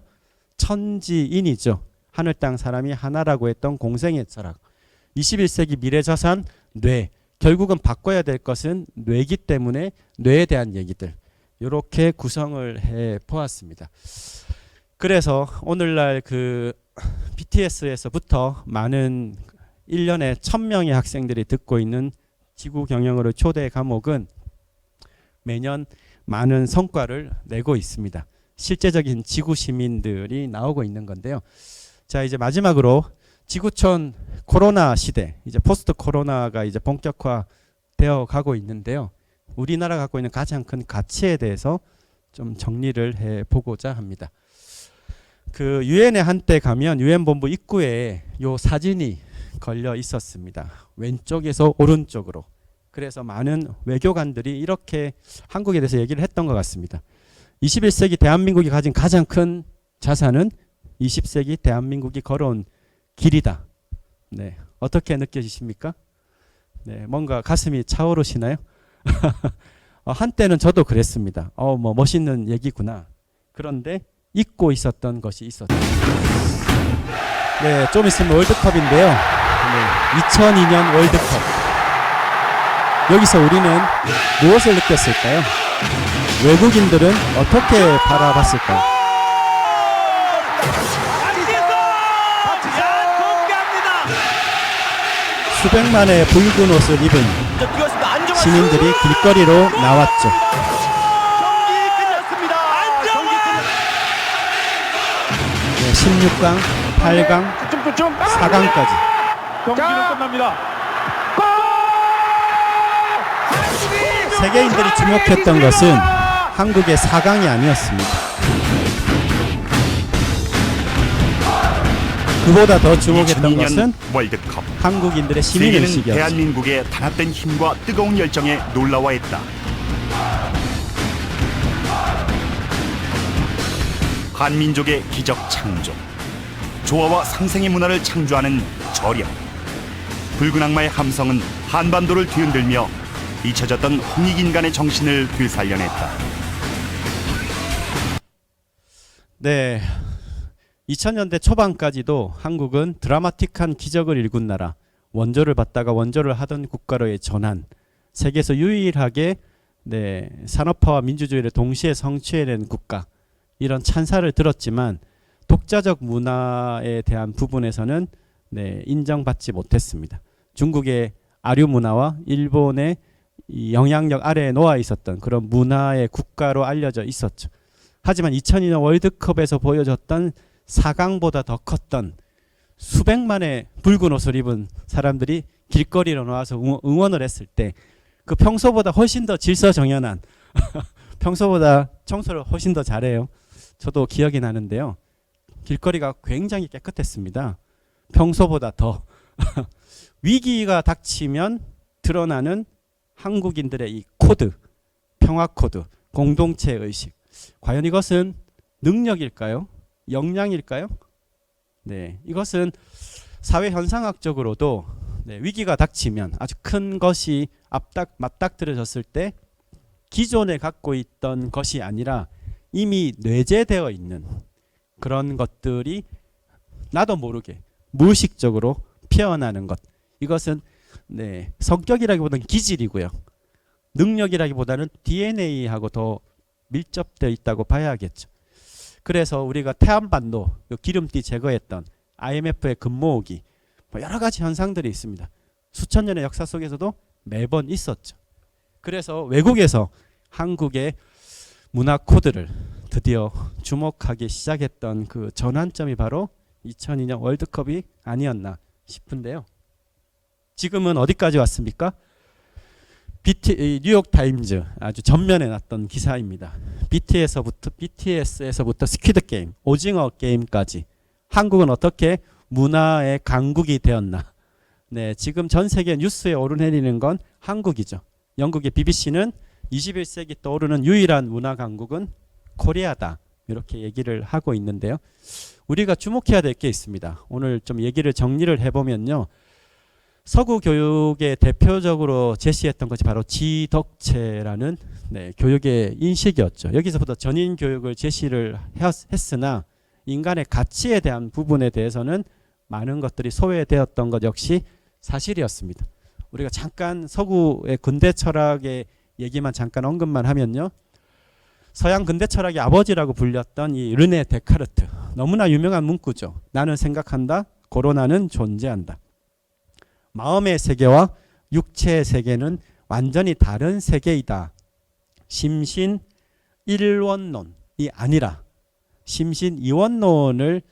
천지인이죠. 하늘 땅 사람이 하나라고 했던 공생의 철학. 21세기 미래자산 뇌. 결국은 바꿔야 될 것은 뇌이기 때문에 뇌에 대한 얘기들. 이렇게 구성을 해 보았습니다. 그래서 오늘날 그 BTS에서부터 많은 1년에 1000명의 학생들이 듣고 있는 지구 경영으로 초대 과목은 매년 많은 성과를 내고 있습니다. 실제적인 지구 시민들이 나오고 있는 건데요. 자, 이제 마지막으로 지구촌 코로나 시대, 이제 포스트 코로나가 이제 본격화 되어 가고 있는데요. 우리나라가 갖고 있는 가장 큰 가치에 대해서 좀 정리를 해 보고자 합니다. 그 유엔에 한때 가면 유엔 본부 입구에 요 사진이 걸려 있었습니다. 왼쪽에서 오른쪽으로. 그래서 많은 외교관들이 이렇게 한국에 대해서 얘기를 했던 것 같습니다. 21세기 대한민국이 가진 가장 큰 자산은 20세기 대한민국이 걸어온 길이다. 어떻게 느껴지십니까? 뭔가 가슴이 차오르시나요? 한때는 저도 그랬습니다. 뭐 멋있는 얘기구나. 그런데 잊고 있었던 것이 있었죠. 좀 있으면 월드컵인데요. 2002년 월드컵. 여기서 우리는 무엇을 느꼈을까요? 외국인들은 어떻게 바라봤을까요? 수백만의 붉은 옷을 입은 시민들이 길거리로 나왔죠. 16강, 8강, 4강까지. 경기는 끝납니다. 세계인들이 주목했던 것은 한국의 4강이 아니었습니다. 그보다 더 주목했던 것은 월드컵. 한국인들의 세계는 시민의식이었죠. 대한민국의 단합된 힘과 뜨거운 열정에 놀라워했다. 한민족의 기적 창조, 조화와 상생의 문화를 창조하는 절영. 붉은 악마의 함성은 한반도를 뒤흔들며 잊혀졌던 홍익인간의 정신을 되살려냈다. 2000년대 초반까지도 한국은 드라마틱한 기적을 일군 나라, 원조를 받다가 원조를 하던 국가로의 전환, 세계에서 유일하게 산업화와 민주주의를 동시에 성취해낸 국가, 이런 찬사를 들었지만 독자적 문화에 대한 부분에서는 인정받지 못했습니다. 중국의 아류 문화와 일본의 이 영향력 아래에 놓아 있었던 그런 문화의 국가로 알려져 있었죠. 하지만 2002년 월드컵에서 보여줬던 4강보다 더 컸던 수백만의 붉은 옷을 입은 사람들이 길거리로 나와서 응원을 했을 때 그 평소보다 훨씬 더 질서정연한 평소보다 청소를 훨씬 더 잘해요. 저도 기억이 나는데요. 길거리가 굉장히 깨끗했습니다. 평소보다 더 위기가 닥치면 드러나는 한국인들의 이 코드, 평화 코드, 공동체 의식. 과연 이것은 능력일까요? 역량일까요? 네, 이것은 사회 현상학적으로도 위기가 닥치면 아주 큰 것이 맞닥뜨려졌을 때 기존에 갖고 있던 것이 아니라 이미 뇌재되어 있는 그런 것들이 나도 모르게 무의식적으로 피어나는 것. 이것은 성격이라기보다는 기질이고요. 능력이라기보다는 DNA하고 더 밀접되어 있다고 봐야겠죠. 그래서 우리가 태안반도 기름띠 제거했던 IMF의 금모으기, 여러 가지 현상들이 있습니다. 수천 년의 역사 속에서도 매번 있었죠. 그래서 외국에서 한국의 문화 코드를 드디어 주목하기 시작했던 그 전환점이 바로 2002년 월드컵이 아니었나 싶은데요. 지금은 어디까지 왔습니까? 뉴욕타임즈 아주 전면에 났던 기사입니다. BTS에서부터 스퀴드 게임, 오징어 게임까지 한국은 어떻게 문화의 강국이 되었나. 지금 전 세계 뉴스에 오르내리는 건 한국이죠. 영국의 BBC는 21세기 떠오르는 유일한 문화 강국은 코리아다, 이렇게 얘기를 하고 있는데요. 우리가 주목해야 될 게 있습니다. 오늘 좀 얘기를 정리를 해보면요. 서구 교육에 대표적으로 제시했던 것이 바로 지덕체라는 교육의 인식이었죠. 여기서부터 전인 교육을 제시를 했으나 인간의 가치에 대한 부분에 대해서는 많은 것들이 소외되었던 것 역시 사실이었습니다. 우리가 잠깐 서구의 근대 철학의 얘기만 잠깐 언급만 하면요. 서양 근대 철학의 아버지라고 불렸던 이 르네 데카르트, 너무나 유명한 문구죠. 나는 생각한다, 고로 나는 존재한다. 마음의 세계와 육체의 세계는 완전히 다른 세계이다. 심신 일원론이 아니라 심신 이원론을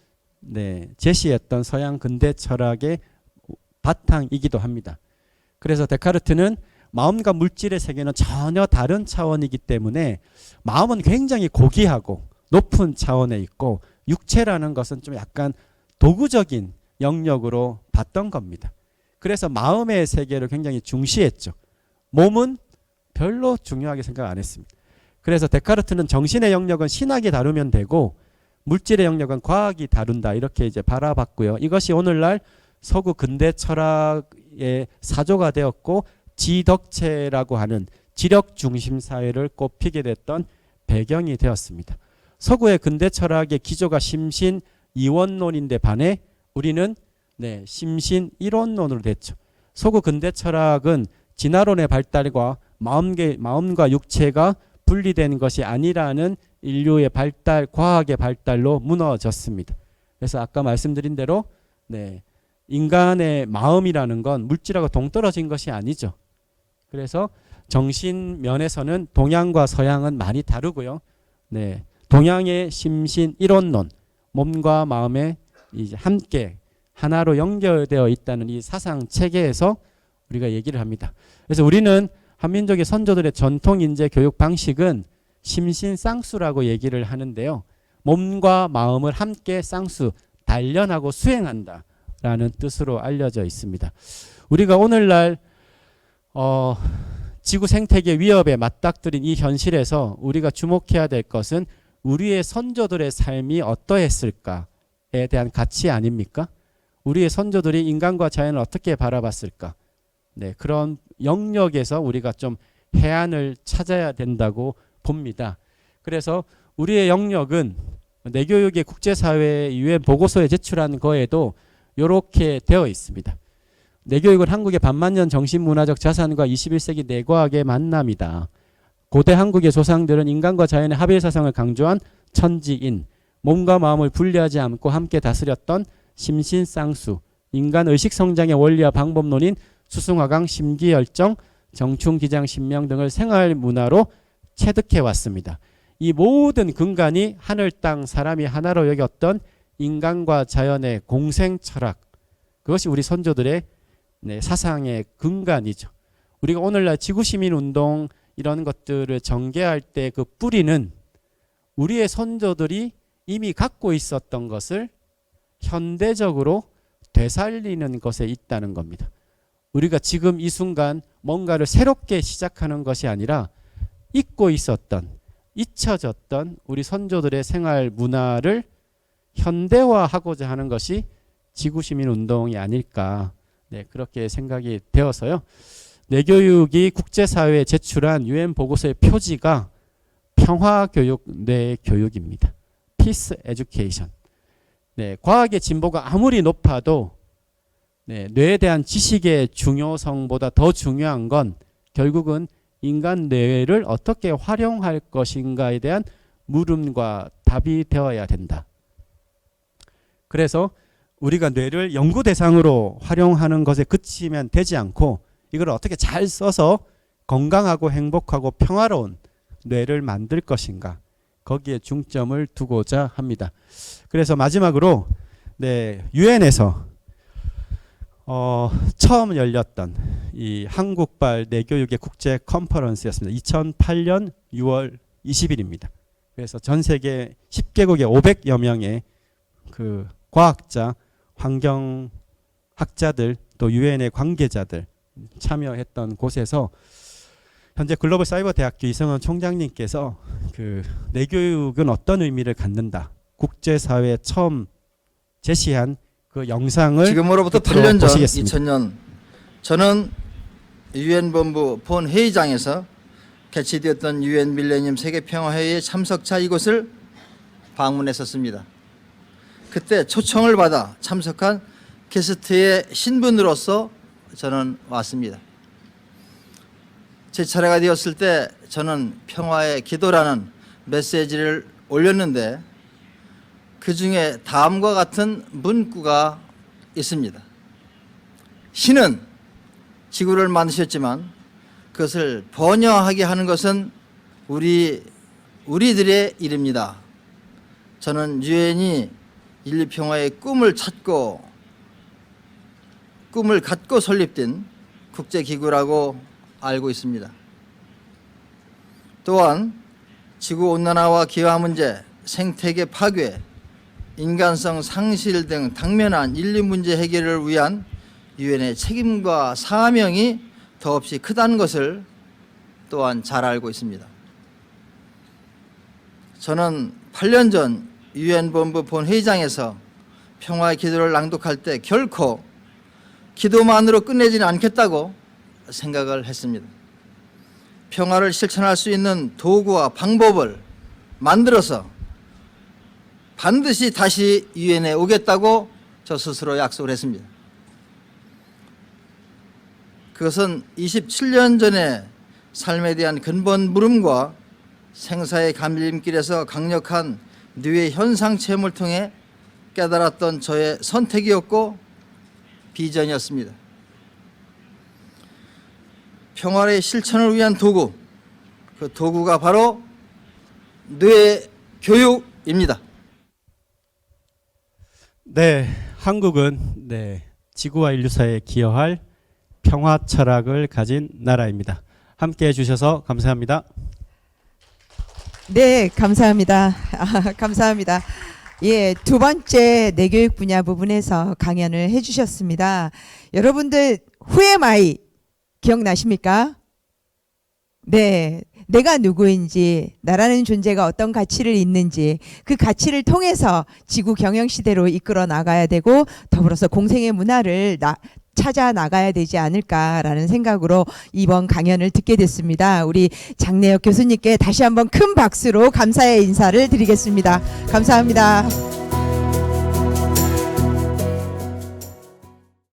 제시했던 서양 근대 철학의 바탕이기도 합니다. 그래서 데카르트는 마음과 물질의 세계는 전혀 다른 차원이기 때문에 마음은 굉장히 고귀하고 높은 차원에 있고 육체라는 것은 좀 약간 도구적인 영역으로 봤던 겁니다. 그래서 마음의 세계를 굉장히 중시했죠. 몸은 별로 중요하게 생각 안 했습니다. 그래서 데카르트는 정신의 영역은 신학이 다루면 되고 물질의 영역은 과학이 다룬다, 이렇게 이제 바라봤고요. 이것이 오늘날 서구 근대 철학의 사조가 되었고 지덕체라고 하는 지력 중심 사회를 꼽히게 됐던 배경이 되었습니다. 서구의 근대 철학의 기조가 심신 이원론인데 반해 우리는 심신 일원론으로 됐죠. 서구 근대 철학은 진화론의 발달과 마음과 육체가 분리된 것이 아니라는 인류의 발달, 과학의 발달로 무너졌습니다. 그래서 아까 말씀드린 대로 인간의 마음이라는 건 물질하고 동떨어진 것이 아니죠. 그래서 정신 면에서는 동양과 서양은 많이 다르고요. 동양의 심신 일원론, 몸과 마음에 이제 함께 하나로 연결되어 있다는 이 사상 체계에서 우리가 얘기를 합니다. 그래서 우리는 한민족의 선조들의 전통 인재 교육 방식은 심신 쌍수라고 얘기를 하는데요. 몸과 마음을 함께 쌍수, 단련하고 수행한다 라는 뜻으로 알려져 있습니다. 우리가 오늘날 지구 생태계 위협에 맞닥뜨린 이 현실에서 우리가 주목해야 될 것은 우리의 선조들의 삶이 어떠했을까에 대한 가치 아닙니까? 우리의 선조들이 인간과 자연을 어떻게 바라봤을까? 그런 영역에서 우리가 좀 해안을 찾아야 된다고 봅니다. 그래서 우리의 영역은 내교육의 국제사회 유엔 보고서에 제출한 거에도 이렇게 되어 있습니다. 내교육은 한국의 반만년 정신문화적 자산과 21세기 내과학의 만남이다. 고대 한국의 조상들은 인간과 자연의 합일사상을 강조한 천지인, 몸과 마음을 분리하지 않고 함께 다스렸던 심신쌍수, 인간 의식성장의 원리와 방법론인 수승화강, 심기열정, 정충기장, 신명 등을 생활문화로 체득해왔습니다. 이 모든 근간이 하늘, 땅, 사람이 하나로 여겼던 인간과 자연의 공생철학, 그것이 우리 선조들의 사상의 근간이죠. 우리가 오늘날 지구시민운동 이런 것들을 전개할 때 그 뿌리는 우리의 선조들이 이미 갖고 있었던 것을 현대적으로 되살리는 것에 있다는 겁니다. 우리가 지금 이 순간 뭔가를 새롭게 시작하는 것이 아니라 잊고 있었던, 잊혀졌던 우리 선조들의 생활 문화를 현대화하고자 하는 것이 지구시민운동이 아닐까, 그렇게 생각이 되어서요. 내교육이 국제사회에 제출한 UN 보고서의 표지가 평화교육, 뇌교육입니다. Peace Education. 과학의 진보가 아무리 높아도 뇌에 대한 지식의 중요성보다 더 중요한 건 결국은 인간 뇌를 어떻게 활용할 것인가에 대한 물음과 답이 되어야 된다. 그래서 우리가 뇌를 연구 대상으로 활용하는 것에 그치면 되지 않고 이걸 어떻게 잘 써서 건강하고 행복하고 평화로운 뇌를 만들 것인가, 거기에 중점을 두고자 합니다. 그래서 마지막으로 유엔에서 처음 열렸던 이 한국발 내교육의 국제 컨퍼런스였습니다. 2008년 6월 20일입니다. 그래서 전 세계 10개국의 500여 명의 그 과학자, 환경학자들, 또 유엔의 관계자들 참여했던 곳에서 현재 글로벌 사이버 대학교 이성원 총장님께서 그 내교육은 어떤 의미를 갖는다, 국제사회에 처음 제시한 그 영상을 지금으로부터 8년 전 보시겠습니다. 2000년 저는 유엔 본부 본 회의장에서 개최되었던 유엔 밀레니엄 세계평화회의의 참석자 이곳을 방문했었습니다. 그때 초청을 받아 참석한 게스트의 신분으로서 저는 왔습니다. 제 차례가 되었을 때 저는 평화의 기도라는 메시지를 올렸는데 그 중에 다음과 같은 문구가 있습니다. 신은 지구를 만드셨지만 그것을 번영하게 하는 것은 우리들의 일입니다. 저는 유엔이 인류 평화의 꿈을 갖고 설립된 국제기구라고 알고 있습니다. 또한 지구온난화와 기후 문제, 생태계 파괴, 인간성 상실 등 당면한 인류 문제 해결을 위한 유엔의 책임과 사명이 더없이 크다는 것을 또한 잘 알고 있습니다. 저는 8년 전 유엔 본부 본 회의장에서 평화의 기도를 낭독할 때 결코 기도만으로 끝내지는 않겠다고 생각을 했습니다. 평화를 실천할 수 있는 도구와 방법을 만들어서 반드시 다시 유엔에 오겠다고 저 스스로 약속을 했습니다. 그것은 27년 전에 삶에 대한 근본 물음과 생사의 갈림길에서 강력한 뇌의 현상 체험을 통해 깨달았던 저의 선택이었고 비전이었습니다. 평화의 실천을 위한 도구, 그 도구가 바로 뇌교육입니다. 한국은 지구와 인류사에 기여할 평화 철학을 가진 나라입니다. 함께해 주셔서 감사합니다. 네, 감사합니다. 감사합니다. 예, 두 번째 내교육 분야 부분에서 강연을 해주셨습니다. 여러분들 후에마이 기억나십니까? 네, 내가 누구인지, 나라는 존재가 어떤 가치를 있는지, 그 가치를 통해서 지구 경영 시대로 이끌어 나가야 되고 더불어서 공생의 문화를 찾아 나가야 되지 않을까라는 생각으로 이번 강연을 듣게 됐습니다. 우리 장내혁 교수님께 다시 한번 큰 박수로 감사의 인사를 드리겠습니다. 감사합니다.